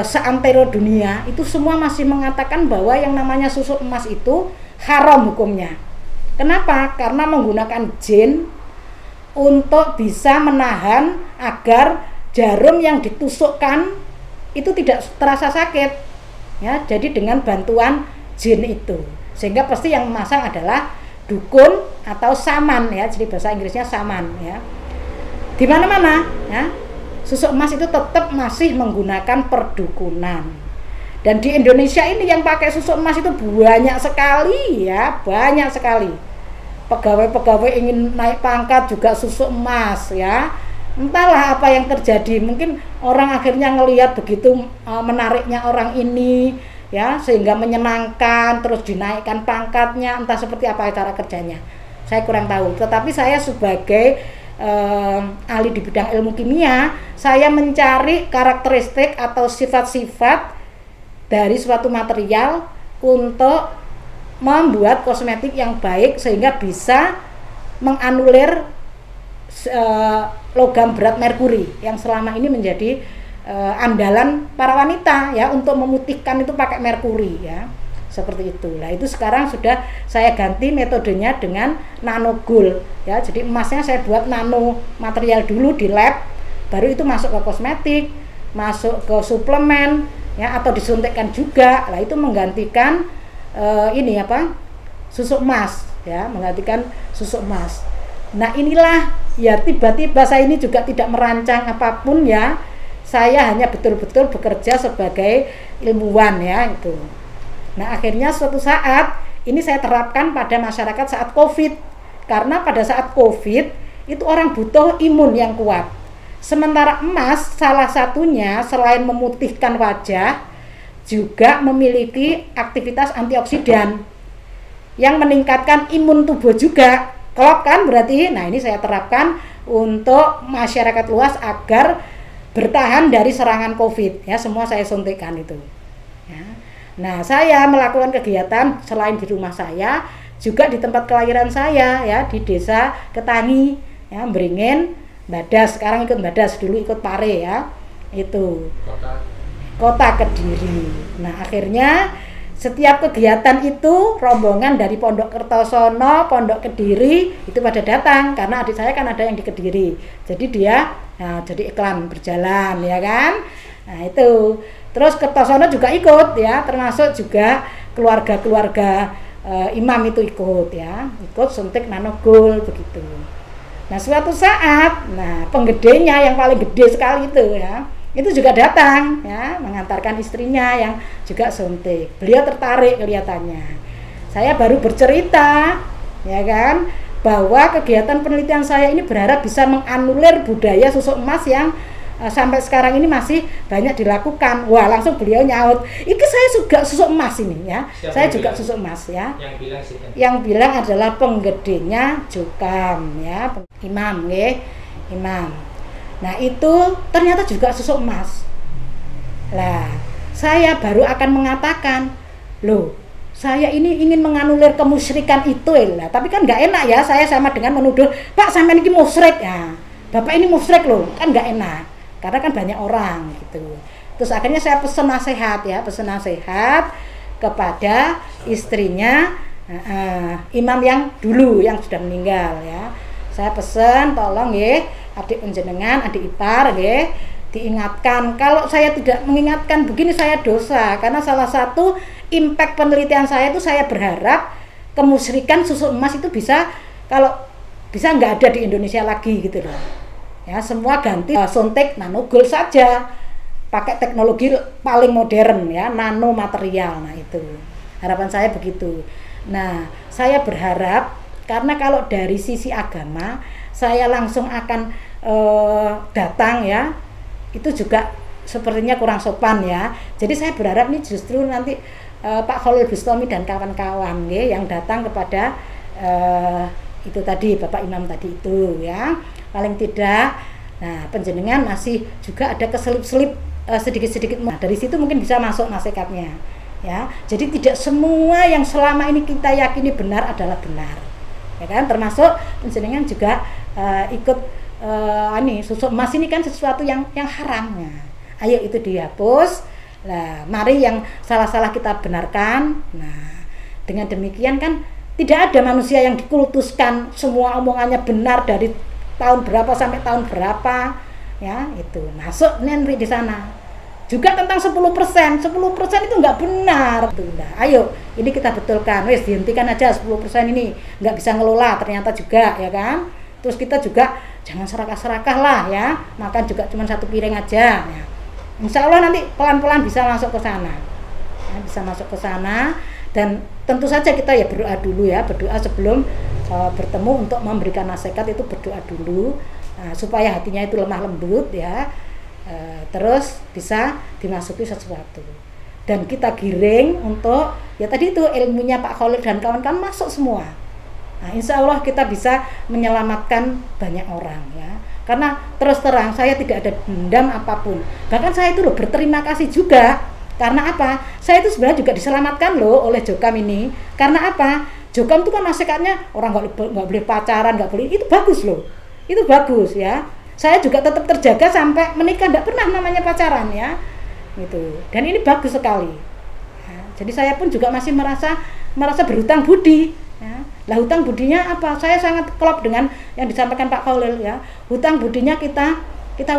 seantero dunia itu semua masih mengatakan bahwa yang namanya susuk emas itu haram hukumnya. Kenapa? Karena menggunakan jin untuk bisa menahan agar jarum yang ditusukkan itu tidak terasa sakit, ya. Jadi dengan bantuan jin itu, sehingga pasti yang memasang adalah dukun atau saman, ya. Jadi bahasa Inggrisnya saman, ya. Di mana-mana, ya, susuk emas itu tetap masih menggunakan perdukunan. Dan di Indonesia ini yang pakai susuk emas itu banyak sekali, ya, banyak sekali. Pegawai-pegawai ingin naik pangkat juga susuk emas, ya. Entahlah apa yang terjadi, mungkin orang akhirnya ngelihat begitu menariknya orang ini, ya, sehingga menyenangkan, terus dinaikkan pangkatnya, entah seperti apa cara kerjanya. Saya kurang tahu, tetapi saya sebagai ahli di bidang ilmu kimia, saya mencari karakteristik atau sifat-sifat dari suatu material untuk membuat kosmetik yang baik sehingga bisa menganulir logam berat merkuri yang selama ini menjadi andalan para wanita, ya, untuk memutihkan itu pakai merkuri, ya, seperti itu. Nah, itu sekarang sudah saya ganti metodenya dengan nano gold, ya. Jadi emasnya saya buat nano material dulu di lab, baru itu masuk ke kosmetik, masuk ke suplemen, ya, atau disuntikkan juga. Nah, itu menggantikan susuk emas, ya, menggantikan susuk emas. Nah, inilah, ya, tiba-tiba saya ini juga tidak merancang apapun, ya. Saya hanya betul-betul bekerja sebagai ilmuwan, ya, itu. Nah, akhirnya suatu saat ini saya terapkan pada masyarakat saat COVID. Karena pada saat COVID itu orang butuh imun yang kuat. Sementara emas salah satunya selain memutihkan wajah juga memiliki aktivitas antioksidan yang meningkatkan imun tubuh juga. Klop kan berarti. Nah, ini saya terapkan untuk masyarakat luas agar bertahan dari serangan COVID, ya. Semua saya suntikkan itu, ya. Nah, saya melakukan kegiatan selain di rumah saya, juga di tempat kelahiran saya, ya, di desa Ketangi, ya, Beringin, Badas. Sekarang ikut Badas, dulu ikut Pare, ya, itu kota Kediri. Nah, akhirnya setiap kegiatan itu rombongan dari Pondok Kertosono, Pondok Kediri itu pada datang karena adik saya kan ada yang di Kediri. Jadi dia, nah, jadi iklan berjalan, ya kan. Nah, itu. Terus Kertosono juga ikut, ya, termasuk juga keluarga-keluarga imam itu ikut, ya. Ikut suntik nano gold begitu. Nah, suatu saat, nah, penggedenya yang paling gede sekali itu, ya, itu juga datang, ya, mengantarkan istrinya yang juga suntik. Beliau tertarik kelihatannya. Saya baru bercerita, ya kan, bahwa kegiatan penelitian saya ini berharap bisa menganulir budaya susuk emas yang sampai sekarang ini masih banyak dilakukan. Wah, langsung beliau nyaut, "Iki saya juga susuk emas ini, ya." Siapa saya juga bilang? Susuk emas, ya. Yang bilang adalah penggedenya Jokam, ya, imam, nggih, imam. Nah, itu ternyata juga susuk emas. Lah, saya baru akan mengatakan, "Loh, saya ini ingin menganulir kemusyrikan itu, lah." Tapi kan nggak enak, ya, saya sama dengan menuduh, "Pak, sampean ini musyrik, ya. Bapak ini musyrik loh." Kan nggak enak. Karena kan banyak orang gitu. Terus akhirnya saya pesan nasihat, ya, pesan nasihat kepada istrinya imam yang dulu yang sudah meninggal, ya. Saya pesan, tolong, ya, adik penjenengan, adik ipar, ya, diingatkan. Kalau saya tidak mengingatkan begini saya dosa, karena salah satu impact penelitian saya itu saya berharap kemusyrikan susuk emas itu bisa, kalau bisa nggak ada di Indonesia lagi gitu loh. Ya, semua ganti suntik nano gold saja, pakai teknologi paling modern, ya, nano material. Nah, itu harapan saya begitu. Nah, saya berharap, karena kalau dari sisi agama saya langsung akan datang, ya, itu juga sepertinya kurang sopan ya. Jadi saya berharap nih justru nanti Pak Khalil Bustami dan kawan-kawan yang datang kepada itu tadi Bapak Imam tadi itu ya, paling tidak nah penjenengan masih juga ada keselip-selip sedikit-sedikit. Nah, dari situ mungkin bisa masuk nasihatnya ya. Jadi tidak semua yang selama ini kita yakini benar adalah benar ya kan, termasuk penjenengan juga ikut susuk emas ini kan sesuatu yang haram ya. Ayo itu dihapus. Nah, mari yang salah-salah kita benarkan. Nah, dengan demikian kan tidak ada manusia yang dikultuskan semua omongannya benar dari tahun berapa sampai tahun berapa ya, itu masuk nanti di sana. Juga tentang 10% itu nggak benar. Nah, ayo ini kita betulkan, wes dihentikan aja 10% ini nggak bisa ngelola ternyata juga ya kan. Terus kita juga jangan serakah-serakah lah ya, makan juga cuma 1 piring aja ya. Insya Allah nanti pelan-pelan bisa masuk ke sana ya, bisa masuk ke sana. Dan tentu saja kita ya berdoa dulu ya, berdoa sebelum bertemu untuk memberikan nasihat itu berdoa dulu supaya hatinya itu lemah lembut ya, terus bisa dimasuki sesuatu dan kita giring untuk ya tadi itu ilmunya Pak Khalil dan kawan-kawan masuk semua. Nah, insya Allah kita bisa menyelamatkan banyak orang ya, karena terus terang saya tidak ada dendam apapun, bahkan saya itu loh berterima kasih juga. Karena apa? Saya itu sebenarnya juga diselamatkan loh oleh Jokam ini. Karena apa? Jokam itu kan nasihatnya orang nggak boleh pacaran, nggak boleh. Itu bagus loh. Itu bagus ya. Saya juga tetap terjaga sampai menikah, nggak pernah namanya pacaran ya. Gitu. Dan ini bagus sekali. Ya, jadi saya pun juga masih merasa berhutang budi. Ya. Lah hutang budinya apa? Saya sangat klop dengan yang disampaikan Pak Khalil ya. Hutang budinya kita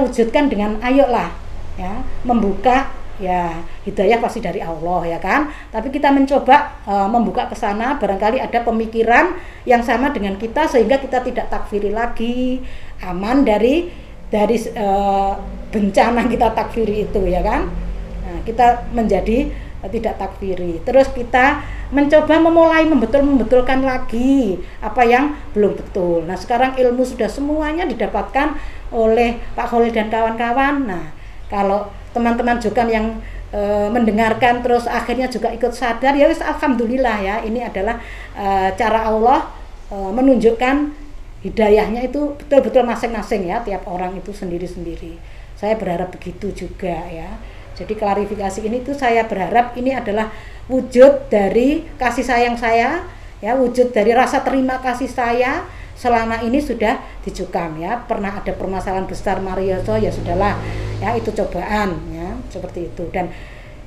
wujudkan dengan ayolah ya, membuka. Ya, hidayah pasti dari Allah ya kan. Tapi kita mencoba membuka ke sana, barangkali ada pemikiran yang sama dengan kita sehingga kita tidak takfiri lagi, aman dari bencana kita takfiri itu ya kan. Nah, kita menjadi tidak takfiri. Terus kita mencoba memulai membetulkan lagi apa yang belum betul. Nah, sekarang ilmu sudah semuanya didapatkan oleh Pak Khalil dan kawan-kawan. Nah, kalau teman-teman Jokam yang mendengarkan terus akhirnya juga ikut sadar ya wis alhamdulillah ya, ini adalah cara Allah menunjukkan hidayahnya itu betul-betul masing-masing ya, tiap orang itu sendiri-sendiri. Saya berharap begitu juga ya. Jadi klarifikasi ini tuh saya berharap ini adalah wujud dari kasih sayang saya ya, wujud dari rasa terima kasih saya selama ini sudah di Jokam ya. Pernah ada permasalahan besar Marioso ya sudahlah ya, itu cobaan ya, seperti itu. Dan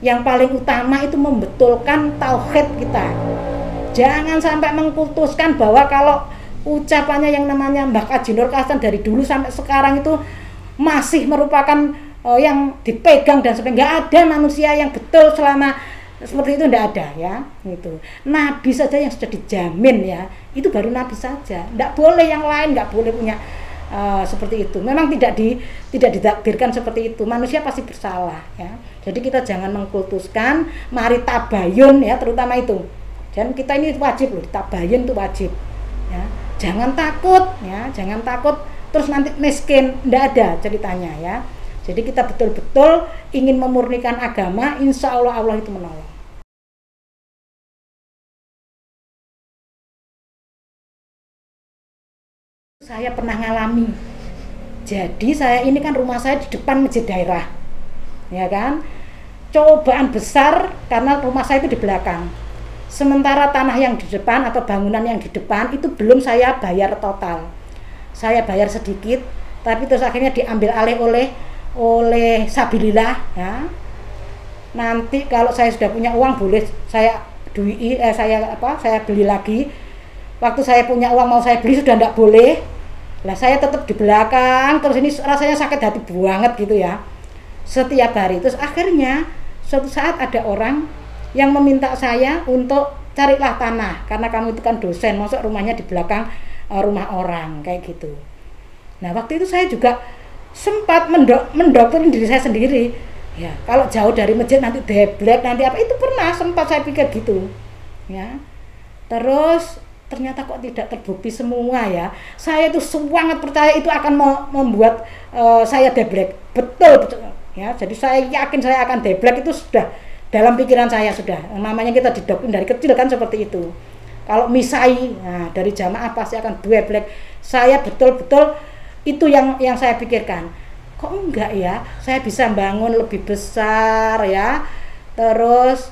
yang paling utama itu membetulkan tauhid kita. Jangan sampai mengkultuskan bahwa kalau ucapannya yang namanya Mbah Kaji Nur Kasan dari dulu sampai sekarang itu masih merupakan yang dipegang dan sebagainya. Nggak ada manusia yang betul selama seperti itu, tidak ada ya gitu. Nabi saja yang sudah dijamin ya, itu baru Nabi saja. Tidak boleh yang lain, nggak boleh punya seperti itu. Memang tidak ditakdirkan seperti itu. Manusia pasti bersalah ya. Jadi kita jangan mengkultuskan, mari tabayun ya, terutama itu. Dan kita ini wajib loh, tabayun itu wajib ya. Jangan takut ya, jangan takut terus nanti miskin, tidak ada ceritanya ya. Jadi kita betul-betul ingin memurnikan agama, insya Allah Allah itu menolong. Saya pernah ngalami. Jadi saya ini kan rumah saya di depan masjid daerah, ya kan. Cobaan besar karena rumah saya itu di belakang. Sementara tanah yang di depan atau bangunan yang di depan itu belum saya bayar total. Saya bayar sedikit, tapi terus akhirnya diambil alih oleh Sabilillah ya. Nanti kalau saya sudah punya uang boleh saya saya beli lagi. Waktu saya punya uang mau saya beli sudah tidak boleh. Lah saya tetap di belakang, terus ini rasanya sakit hati banget gitu ya. Setiap hari terus akhirnya suatu saat ada orang yang meminta saya untuk carilah tanah karena kamu itu kan dosen, masuk rumahnya di belakang rumah orang kayak gitu. Nah, waktu itu saya juga sempat mendoktrin diri saya sendiri ya, kalau jauh dari masjid nanti deblek nanti apa, itu pernah sempat saya pikir gitu ya. Terus ternyata kok tidak terbukti semua ya. Saya itu sangat percaya itu akan membuat saya deblek, betul ya. Jadi saya yakin saya akan deblek itu sudah dalam pikiran saya sudah. Namanya kita didoktrin dari kecil kan seperti itu. Kalau misai, nah dari jamaah pasti akan deblek. Saya betul-betul itu yang saya pikirkan. Kok enggak ya? Saya bisa bangun lebih besar ya. Terus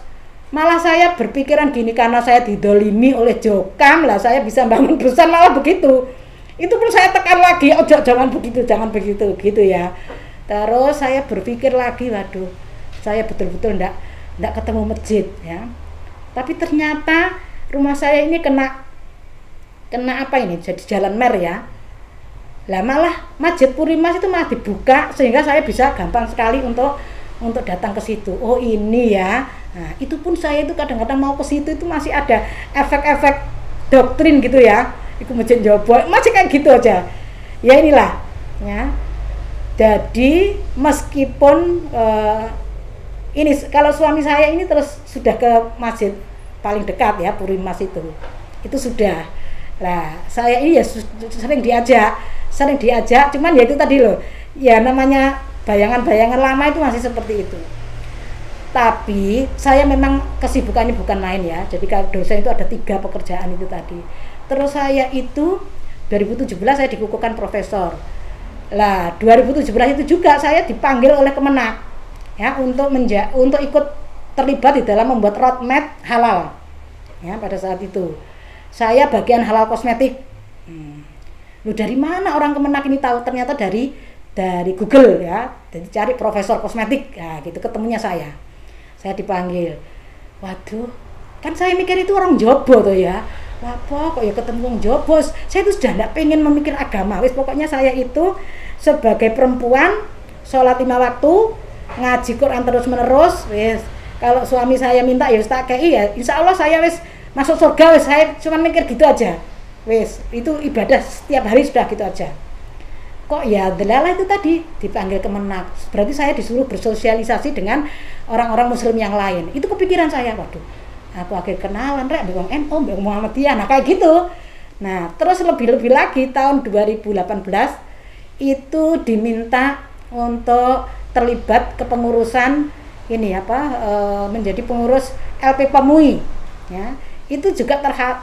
malah saya berpikiran gini, karena saya didolimi oleh Jokam lah, saya bisa bangun besar, malah begitu. Itu pun saya tekan lagi, oh jangan begitu gitu ya. Terus saya berpikir lagi, waduh, saya betul-betul enggak ketemu masjid ya. Tapi ternyata rumah saya ini kena apa ini? Jadi jalan mer ya. Lah malah Masjid Purimas itu malah dibuka sehingga saya bisa gampang sekali untuk datang ke situ. Oh ini ya. Nah, itu pun saya itu kadang-kadang mau ke situ itu masih ada efek-efek doktrin gitu ya. Itu masjid Jobo, masih kayak gitu aja. Ya inilah ya. Jadi meskipun ini kalau suami saya ini terus sudah ke masjid paling dekat ya, Purimas itu sudah. Lah saya ini ya sering diajak, cuman ya itu tadi loh, ya namanya bayangan-bayangan lama itu masih seperti itu. Tapi saya memang kesibukannya bukan main ya. Jadi kalau dosen itu ada 3 pekerjaan itu tadi. Terus saya itu 2017 saya dikukuhkan profesor. Lah 2017 itu juga saya dipanggil oleh Kemenak ya untuk ikut terlibat di dalam membuat roadmap halal. Ya pada saat itu saya bagian halal kosmetik. Loh dari mana orang Kemenak ini tahu? Ternyata dari Google ya. Jadi cari profesor kosmetik. Nah, gitu ketemunya saya dipanggil. Waduh, kan saya mikir itu orang Jobo tuh ya. Apa kok ya ketemu orang Jobo? Saya itu sudah enggak pengen memikir agama. Wis pokoknya saya itu sebagai perempuan sholat 5 waktu, ngaji Quran terus-menerus, wis. Kalau suami saya minta ya tak kei ya. Insya Allah saya wis masuk surga wis. Saya cuma mikir gitu aja. Wes, itu ibadah setiap hari sudah gitu aja. Kok ya delala itu tadi dipanggil Kemenak. Berarti saya disuruh bersosialisasi dengan orang-orang muslim yang lain. Itu kepikiran saya, waduh. Aku akhir kenalan rek mbek NU, mbek Muhammadiyah. Nah, kayak gitu. Nah, terus lebih-lebih lagi tahun 2018 itu diminta untuk terlibat kepengurusan ini menjadi pengurus LP PMUI ya. Itu juga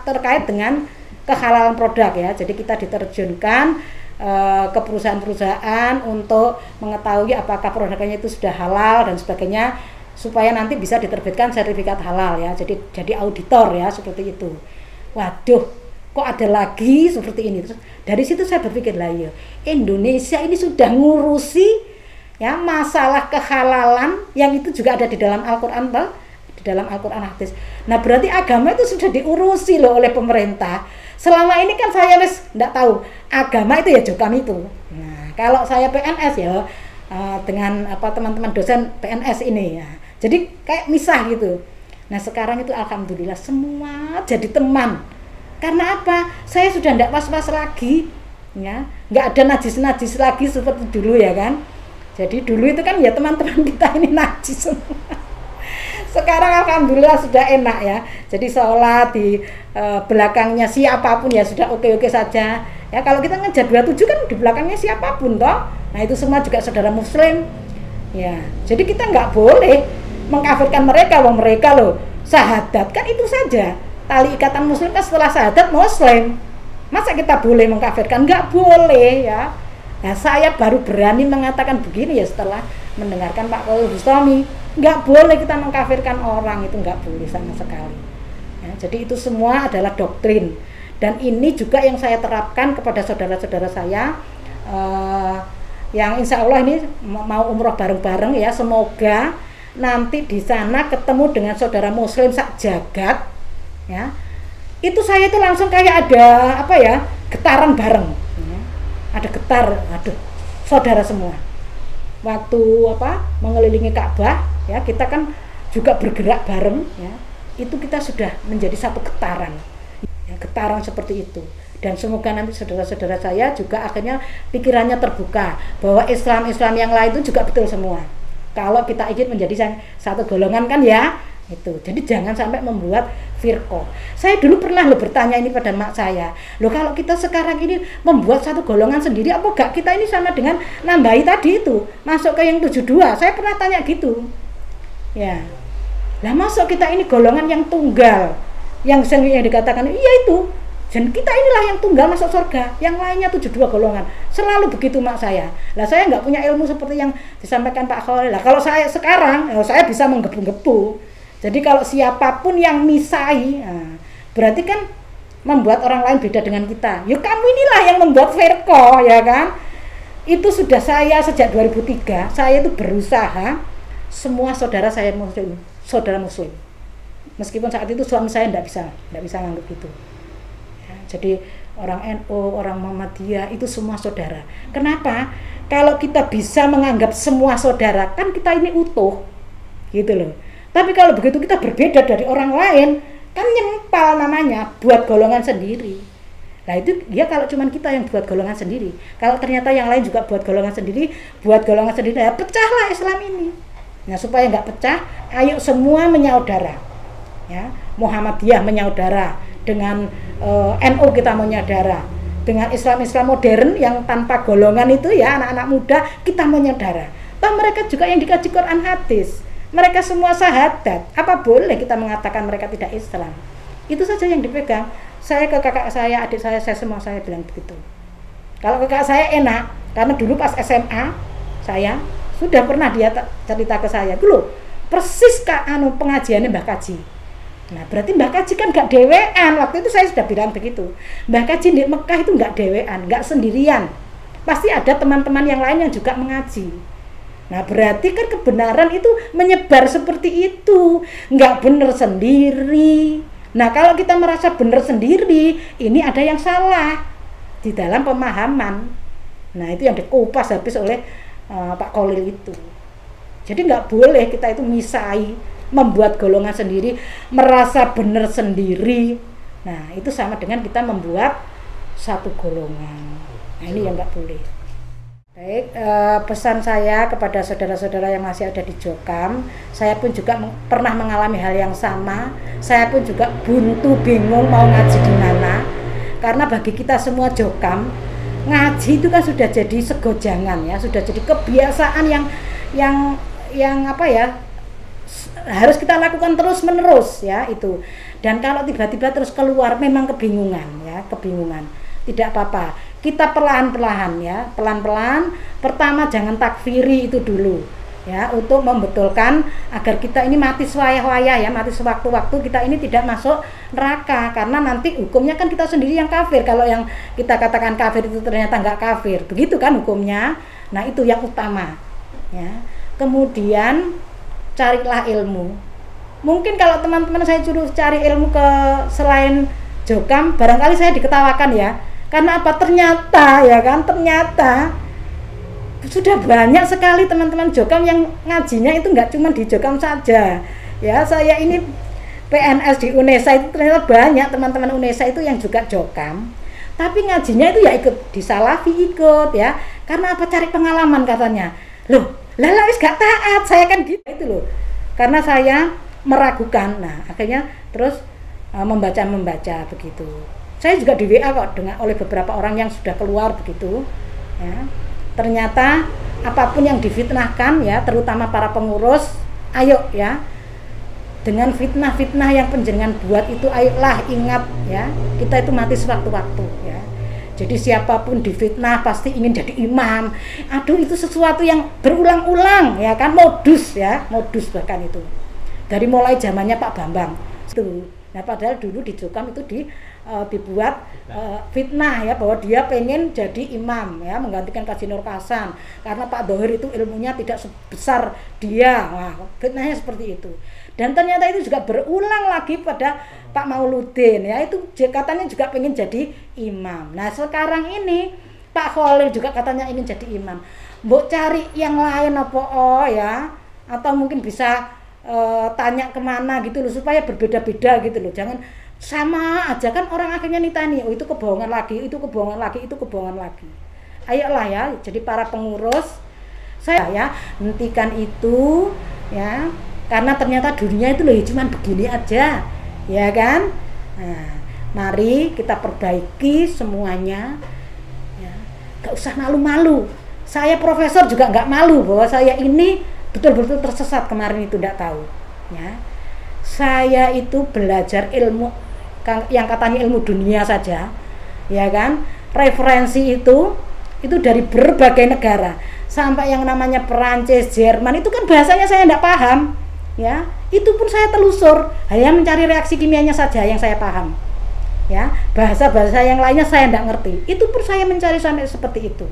terkait dengan kehalalan produk ya. Jadi kita diterjunkan ke perusahaan-perusahaan untuk mengetahui apakah produknya itu sudah halal dan sebagainya, supaya nanti bisa diterbitkan sertifikat halal ya. Jadi auditor ya, seperti itu. Waduh, kok ada lagi seperti ini. Terus dari situ saya berpikir lah ya, Indonesia ini sudah ngurusi ya masalah kehalalan yang itu juga ada di dalam Al-Qur'an di dalam Al-Qur'an hadis. Nah, berarti agama itu sudah diurusi loh oleh pemerintah. Selama ini kan saya enggak tahu agama itu ya Jokam itu. Nah, kalau saya PNS ya dengan teman-teman dosen PNS ini ya. Jadi kayak misah gitu. Nah, sekarang itu alhamdulillah semua jadi teman. Karena apa? Saya sudah enggak was-was lagi ya. Enggak ada najis-najis lagi seperti dulu ya kan. Jadi dulu itu kan ya teman-teman kita ini najis semua. Sekarang alhamdulillah sudah enak ya. Jadi sholat di belakangnya siapapun ya sudah oke-oke saja. Ya kalau kita ngejar 27 kan di belakangnya siapapun toh. Nah itu semua juga saudara muslim. Ya, jadi kita nggak boleh mengkafirkan mereka, wong mereka loh syahadat kan itu saja. Tali ikatan muslim kan setelah syahadat muslim. Masa kita boleh mengkafirkan? Nggak boleh ya. Nah saya baru berani mengatakan begini ya setelah mendengarkan Pak Khalil Bustami. Nggak boleh kita mengkafirkan orang, itu nggak boleh sama sekali ya, jadi itu semua adalah doktrin, dan ini juga yang saya terapkan kepada saudara-saudara saya yang insya Allah ini mau umroh bareng-bareng ya. Semoga nanti di sana ketemu dengan saudara muslim sak jagat ya. Itu saya itu langsung kayak ada getaran bareng ya. Ada getar, aduh saudara semua waktu mengelilingi Ka'bah ya, kita kan juga bergerak bareng ya. Itu kita sudah menjadi satu getaran ya, getaran seperti itu. Dan semoga nanti saudara-saudara saya juga akhirnya pikirannya terbuka bahwa Islam yang lain itu juga betul semua. Kalau kita ingin menjadi satu golongan kan ya, Itu. Jadi jangan sampai membuat firqah. Saya dulu pernah bertanya ini pada mak saya. Kalau kita sekarang ini membuat satu golongan sendiri, apa enggak kita ini sama dengan nambahi tadi itu, masuk ke yang 72. Saya pernah tanya gitu. Ya. Lah masuk kita ini golongan yang tunggal. Yang dikatakan iya itu. Dan kita inilah yang tunggal masuk surga, yang lainnya 72 golongan. Selalu begitu mak saya. Lah saya nggak punya ilmu seperti yang disampaikan Pak Khalil. Lah kalau saya sekarang, saya bisa menggebu-gebu. Jadi kalau siapapun yang misai, berarti kan membuat orang lain beda dengan kita. Ya kamu inilah yang membuat firqah, ya kan? Itu sudah saya sejak 2003, saya itu berusaha semua saudara saya muslim, saudara muslim. Meskipun saat itu suami saya tidak bisa nganggap itu. Ya, jadi orang NU, orang Muhammadiyah itu semua saudara. Kenapa? Kalau kita bisa menganggap semua saudara, kan kita ini utuh, gitu loh. Tapi kalau begitu kita berbeda dari orang lain, kan nyempal namanya, buat golongan sendiri. Nah itu ya kalau cuman kita yang buat golongan sendiri. Kalau ternyata yang lain juga buat golongan sendiri, ya pecahlah Islam ini. Nah supaya nggak pecah, ayo semua menyaudara. Ya, Muhammadiyah menyaudara dengan NU kita menyaudara. Dengan Islam modern yang tanpa golongan itu ya anak-anak muda kita menyaudara. Toh mereka juga yang dikaji Quran hadis. Mereka semua syahadat. Apa boleh kita mengatakan mereka tidak Islam? Itu saja yang dipegang. Saya ke kakak saya, adik saya semua saya bilang begitu. Kalau kakak saya enak, karena dulu pas SMA saya sudah pernah dia cerita ke saya. Dulu persis pengajiannya Mbah Kaji. Nah berarti Mbah Kaji kan gak dewean. Waktu itu saya sudah bilang begitu. Mbah Kaji di Mekah itu gak dewean, gak sendirian. Pasti ada teman-teman yang lain yang juga mengaji. Nah berarti kan kebenaran itu menyebar seperti itu, nggak benar sendiri. Nah kalau kita merasa benar sendiri, ini ada yang salah di dalam pemahaman. Nah itu yang dikupas habis oleh Pak Khalil itu. Jadi nggak boleh kita itu misai, membuat golongan sendiri, merasa benar sendiri. Nah itu sama dengan kita membuat satu golongan. Nah ini yang nggak boleh. Baik, pesan saya kepada saudara-saudara yang masih ada di Jokam, saya pun juga pernah mengalami hal yang sama. Saya pun juga buntu, bingung mau ngaji di mana. Karena bagi kita semua Jokam, ngaji itu kan sudah jadi segojangan ya, sudah jadi kebiasaan yang apa ya, harus kita lakukan terus-menerus ya itu. Dan kalau tiba-tiba terus keluar memang kebingungan. Tidak apa-apa. Kita pelan-pelan ya, pelan-pelan. Pertama jangan takfiri itu dulu ya, untuk membetulkan agar kita ini mati swayah-wayah ya, mati sewaktu-waktu, kita ini tidak masuk neraka, karena nanti hukumnya kan kita sendiri yang kafir. Kalau yang kita katakan kafir itu ternyata enggak kafir, begitu kan hukumnya. Nah itu yang utama ya. Kemudian carilah ilmu. Mungkin kalau teman-teman saya suruh cari ilmu ke selain Jokam, barangkali saya diketawakan ya. Karena apa? Ternyata sudah banyak sekali teman-teman Jokam yang ngajinya itu nggak cuma di Jokam saja. Ya, saya ini PNS di UNESA itu ternyata banyak teman-teman UNESA itu yang juga Jokam. Tapi ngajinya itu ya ikut di Salafi ikut ya. Karena apa? Cari pengalaman katanya. Loh, wis gak taat, saya kan gitu itu loh. Karena saya meragukan. Nah, akhirnya terus membaca begitu. Saya juga di WA kok oleh beberapa orang yang sudah keluar begitu ya. Ternyata apapun yang difitnahkan ya, terutama para pengurus, ayo ya, dengan fitnah-fitnah yang penjenengan buat itu, ayolah ingat ya, kita itu mati sewaktu-waktu ya. Jadi siapapun difitnah pasti ingin jadi imam. Aduh itu sesuatu yang berulang-ulang ya kan, modus bahkan itu. Dari mulai zamannya Pak Bambang itu. Nah padahal dulu di Jokam itu dibuat fitnah ya, bahwa dia pengen jadi imam ya, menggantikan Kaji Nur Hasan karena Pak Dohir itu ilmunya tidak sebesar dia. Wah, fitnahnya seperti itu. Dan ternyata itu juga berulang lagi pada Pak Mauludin ya, itu katanya juga pengen jadi imam. Nah sekarang ini Pak Khalil juga katanya ingin jadi imam. Mbok cari yang lain apa ya, atau mungkin bisa tanya kemana gitu loh, supaya berbeda-beda gitu loh. Jangan sama aja kan, orang akhirnya nitani, oh itu kebohongan lagi, itu kebohongan lagi, itu kebohongan lagi. Ayolah ya, jadi para pengurus saya ya hentikan itu ya, karena ternyata dunia itu loh cuman begini aja, ya kan? Nah, mari kita perbaiki semuanya, ya. Gak usah malu-malu. Saya profesor juga nggak malu bahwa saya ini betul-betul tersesat kemarin itu, tidak tahu, ya. Saya itu belajar ilmu yang katanya ilmu dunia saja, ya kan? Referensi itu dari berbagai negara, sampai yang namanya Perancis, Jerman, itu kan bahasanya saya tidak paham, ya. Itu pun saya telusur, hanya mencari reaksi kimianya saja yang saya paham, ya. Bahasa-bahasa yang lainnya saya tidak ngerti, itu pun saya mencari sampai seperti itu.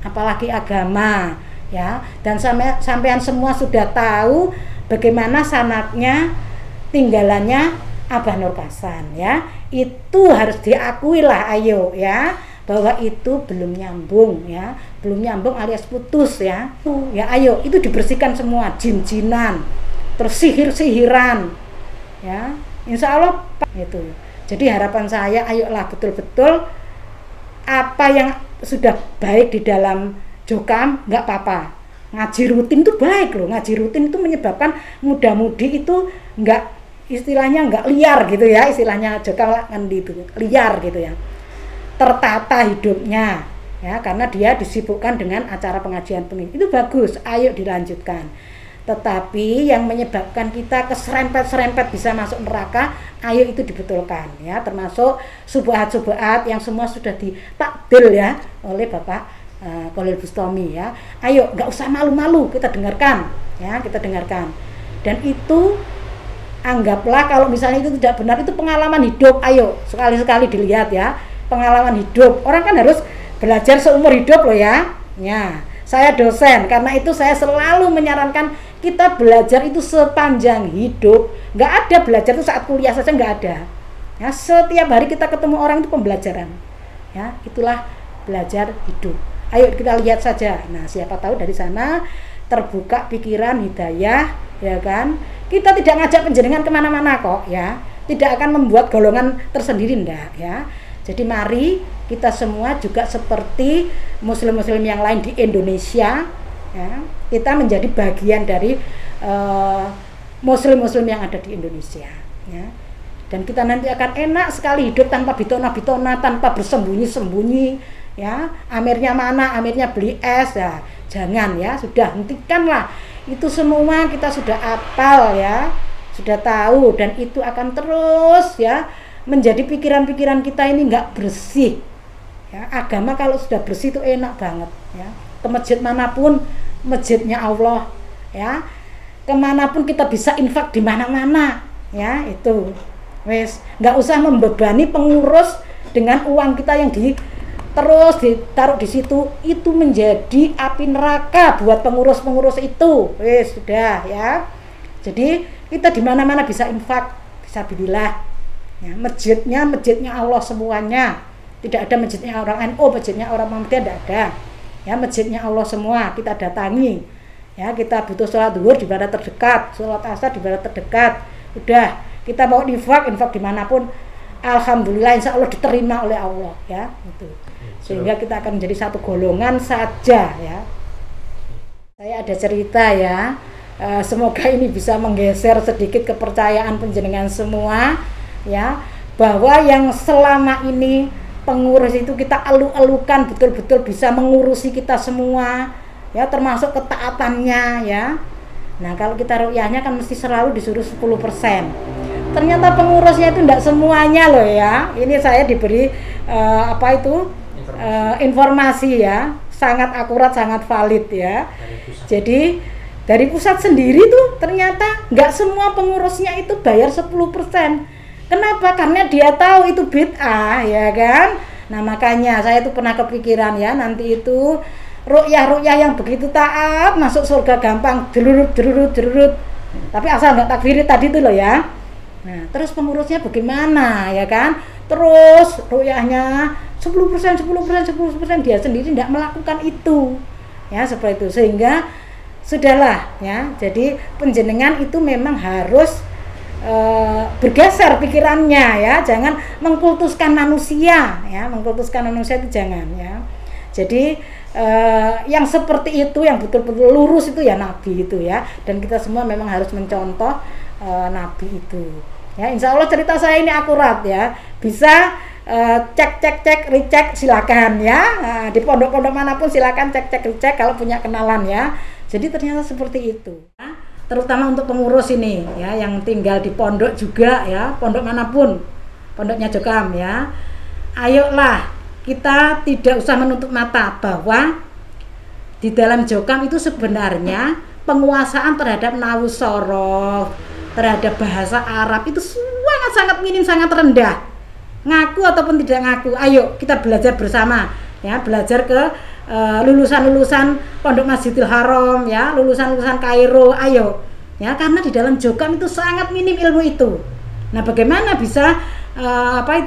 Apalagi agama, ya. Dan sampean semua sudah tahu bagaimana sanadnya, tinggalannya Abah Nur Kasan, ya. Itu harus diakui lah, ayo, ya, bahwa itu belum nyambung, ya. Belum nyambung alias putus, ya. Ya ayo, itu dibersihkan semua, jin-jinan, terus sihir-sihiran, ya. Insya Allah itu. Jadi harapan saya, ayolah betul-betul apa yang sudah baik di dalam Jokam nggak apa-apa, ngaji rutin itu baik loh. Ngaji rutin itu menyebabkan muda-mudi itu nggak, istilahnya nggak liar gitu ya, istilahnya Jokam kan itu liar gitu ya, tertata hidupnya, ya, karena dia disibukkan dengan acara pengajian itu bagus, ayo dilanjutkan. Tetapi yang menyebabkan kita keserempet-serempet bisa masuk neraka, ayo itu dibetulkan, ya, termasuk subuhat-subuhat yang semua sudah ditakdil ya oleh Bapak Khalil Bustami, ya. Ayo, nggak usah malu-malu, kita dengarkan, ya, kita dengarkan. Dan itu anggaplah kalau misalnya itu tidak benar, itu pengalaman hidup. Ayo sekali-sekali dilihat, ya, pengalaman hidup. Orang kan harus belajar seumur hidup loh, ya. Ya, saya dosen, karena itu saya selalu menyarankan kita belajar itu sepanjang hidup. Nggak ada belajar itu saat kuliah saja, nggak ada. Ya, setiap hari kita ketemu orang itu pembelajaran. Ya, itulah belajar hidup. Ayo kita lihat saja. Nah, siapa tahu dari sana terbuka pikiran hidayah, ya kan? Kita tidak ngajak penjenengan kemana-mana kok, ya. Tidak akan membuat golongan tersendiri, ndak, ya. Jadi mari kita semua juga seperti muslim-muslim yang lain di Indonesia, ya, kita menjadi bagian dari muslim-muslim yang ada di Indonesia, ya. Dan kita nanti akan enak sekali hidup tanpa bitona-bitona, tanpa bersembunyi-sembunyi, ya. Amirnya mana? Amirnya beli es, ya. Jangan, ya, sudah hentikanlah. Itu semua kita sudah apal, ya, sudah tahu, dan itu akan terus, ya, menjadi pikiran-pikiran kita ini nggak bersih, ya. Agama kalau sudah bersih itu enak banget, ya. Ke masjid manapun, masjidnya Allah, ya. Kemanapun kita bisa infak di mana-mana, ya. Itu wes nggak usah membebani pengurus dengan uang kita yang terus ditaruh di situ, itu menjadi api neraka buat pengurus-pengurus itu. Wes sudah, ya. Jadi kita di mana-mana bisa infak, fisabilillah. Ya, masjidnya Allah semuanya. Tidak ada masjidnya orang NU, masjidnya orang Muhammadiyah, tidak ada. Ya, masjidnya Allah semua kita datangi. Ya, kita butuh sholat zuhur di mana terdekat, sholat asar di mana terdekat. Udah, kita mau infak dimanapun, alhamdulillah insya Allah diterima oleh Allah, ya. Itu. Sehingga kita akan menjadi satu golongan saja, ya. Saya ada cerita, ya. Semoga ini bisa menggeser sedikit kepercayaan penjenengan semua, ya, bahwa yang selama ini pengurus itu kita elu-elukan betul-betul bisa mengurusi kita semua, ya, termasuk ketaatannya, ya. Nah, kalau kita ru'yahnya kan mesti selalu disuruh 10%. Ternyata pengurusnya itu tidak semuanya loh, ya. Ini saya diberi informasi, ya, sangat akurat, sangat valid, ya. Jadi dari pusat sendiri tuh ternyata nggak semua pengurusnya itu bayar 10%. Kenapa? Karena dia tahu itu bid'ah, ya kan? Nah, makanya saya tuh pernah kepikiran, ya, nanti itu ru'yah yang begitu taat masuk surga gampang, derurut. Tapi asal nggak takfiri tadi tuh loh, ya. Nah, terus pengurusnya bagaimana, ya kan? Terus ru'yahnya 10%, dia sendiri tidak melakukan itu, ya, seperti itu. Sehingga sudahlah, ya. Jadi penjenengan itu memang harus bergeser pikirannya, ya, jangan mengkultuskan manusia, ya, mengkultuskan manusia itu jangan, ya. Jadi yang seperti itu, yang betul-betul lurus itu ya Nabi itu ya, dan kita semua memang harus mencontoh Nabi itu ya. Insya Allah cerita saya ini akurat ya, bisa cek recheck silakan ya. Di pondok-pondok manapun silakan cek recheck kalau punya kenalan ya. Jadi ternyata seperti itu ya. Terutama untuk pengurus ini ya, yang tinggal di pondok juga ya, pondok manapun, pondoknya Jokam ya, ayolah kita tidak usah menutup mata bahwa di dalam Jokam itu sebenarnya penguasaan terhadap nahwu shorof, terhadap bahasa Arab itu sangat minim, sangat rendah. Ngaku ataupun tidak ngaku, ayo kita belajar bersama ya, belajar ke lulusan-lulusan Pondok Masjidil Haram ya, lulusan-lulusan Kairo, ayo ya, karena di dalam Jokam itu sangat minim ilmu itu. Nah, bagaimana bisa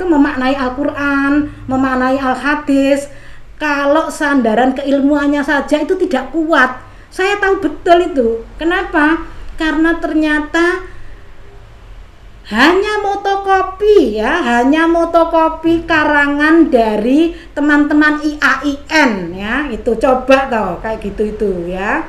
memaknai Al-Quran, memaknai Al-Hadis kalau sandaran keilmuannya saja itu tidak kuat. Saya tahu betul itu. Kenapa? Karena ternyata hanya motokopi ya, hanya motokopi karangan dari teman-teman IAIN ya, itu coba toh kayak gitu itu ya.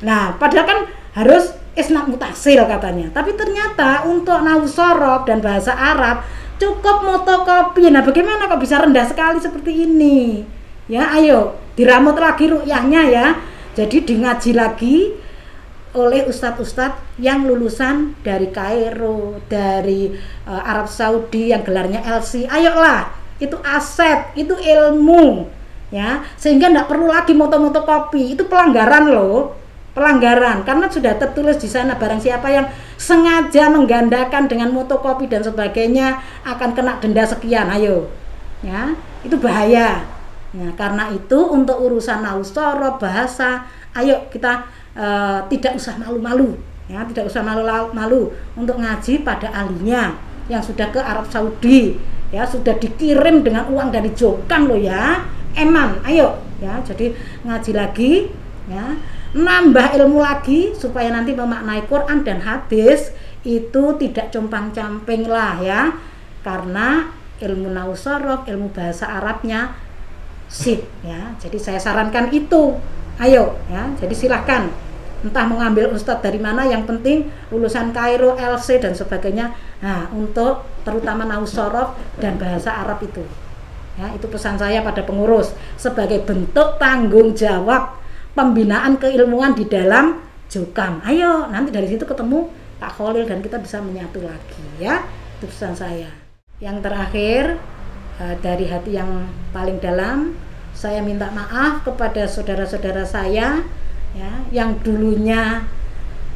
Nah, padahal kan harus isnad mutasil katanya, tapi ternyata untuk nahwu shorof dan bahasa Arab cukup motokopi. Nah, bagaimana kok bisa rendah sekali seperti ini? Ya, ayo diramut lagi ru'yahnya ya. Jadi dingaji lagi oleh ustadz-ustadz yang lulusan dari Kairo, dari Arab Saudi yang gelarnya LC. Ayolah, itu aset, itu ilmu ya. Sehingga enggak perlu lagi moto-motokopi. Itu pelanggaran loh. Pelanggaran, karena sudah tertulis di sana barang siapa yang sengaja menggandakan dengan motokopi dan sebagainya akan kena denda sekian. Ayo ya, itu bahaya ya. Karena itu untuk urusan nahwu shorof, bahasa, ayo kita tidak usah malu-malu ya, tidak usah malu-malu untuk ngaji pada ahlinya yang sudah ke Arab Saudi ya, sudah dikirim dengan uang dari Jokam loh ya, eman, ayo ya. Jadi ngaji lagi ya, nambah ilmu lagi supaya nanti memaknai Quran dan hadis itu tidak compang-camping lah ya, karena ilmu nahwu shorof, ilmu bahasa Arabnya sip ya. Jadi saya sarankan itu, ayo ya. Jadi silahkan entah mengambil ustadz dari mana, yang penting lulusan Kairo, LC dan sebagainya. Nah, untuk terutama nahwu shorof dan bahasa Arab itu ya, itu pesan saya pada pengurus sebagai bentuk tanggung jawab pembinaan keilmuan di dalam Jokam. Ayo, nanti dari situ ketemu Pak Khalil dan kita bisa menyatu lagi ya. Itu pesan saya. Yang terakhir, dari hati yang paling dalam, saya minta maaf kepada saudara-saudara saya ya, yang dulunya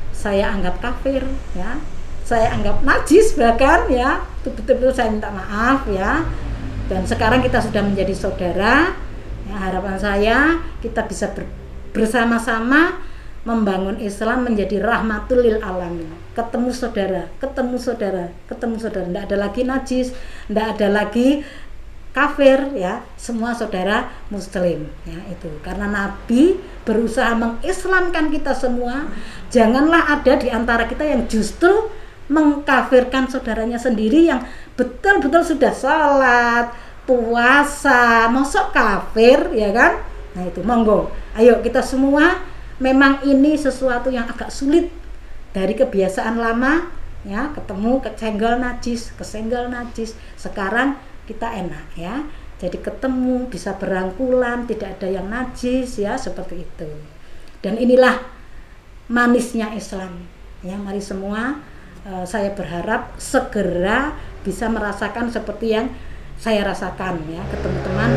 saya anggap kafir ya, saya anggap najis bahkan ya. Itu betul-betul saya minta maaf ya. Dan sekarang kita sudah menjadi saudara ya. Harapan saya kita bisa bersama-sama membangun Islam menjadi rahmatul lil alamin. Ketemu saudara, tidak ada lagi najis, tidak ada lagi kafir ya, semua saudara muslim ya. Itu karena Nabi berusaha mengislamkan kita semua. Janganlah ada di antara kita yang justru mengkafirkan saudaranya sendiri yang betul-betul sudah sholat, puasa, masuk kafir ya kan. Nah itu, monggo, ayo kita semua, memang ini sesuatu yang agak sulit dari kebiasaan lama ya, ketemu kesenggol najis. Sekarang kita enak ya, jadi ketemu bisa berangkulan, tidak ada yang najis ya, seperti itu. Dan inilah manisnya Islam ya. Mari semua, saya berharap segera bisa merasakan seperti yang saya rasakan ya, ketemu teman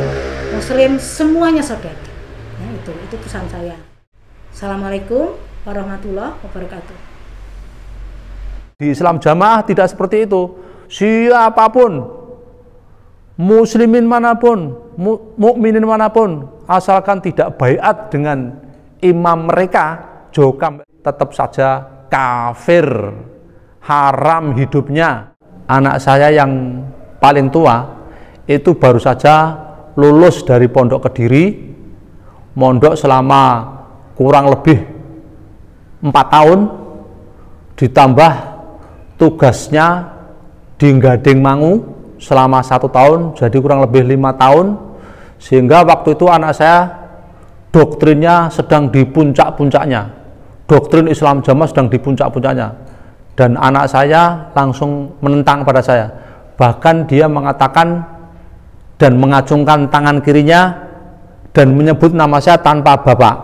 muslim semuanya saudara ya. Itu pesan saya. Assalamualaikum warahmatullahi wabarakatuh. Di Islam Jamaah tidak seperti itu. Siapapun, muslimin manapun, mukminin manapun, asalkan tidak baiat dengan imam mereka, Jokam, tetap saja kafir, haram hidupnya. Anak saya yang paling tua itu baru saja lulus dari Pondok Kediri, mondok selama kurang lebih 4 tahun, ditambah tugasnya di Gading Mangu selama 1 tahun, jadi kurang lebih 5 tahun. Sehingga waktu itu anak saya doktrinnya sedang di puncak-puncaknya. Doktrin Islam Jamaah sedang di puncak-puncaknya. Dan anak saya langsung menentang pada saya. Bahkan dia mengatakan dan mengacungkan tangan kirinya dan menyebut nama saya tanpa bapak.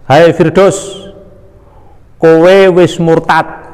Hai Firdaus, kowe wis murtad.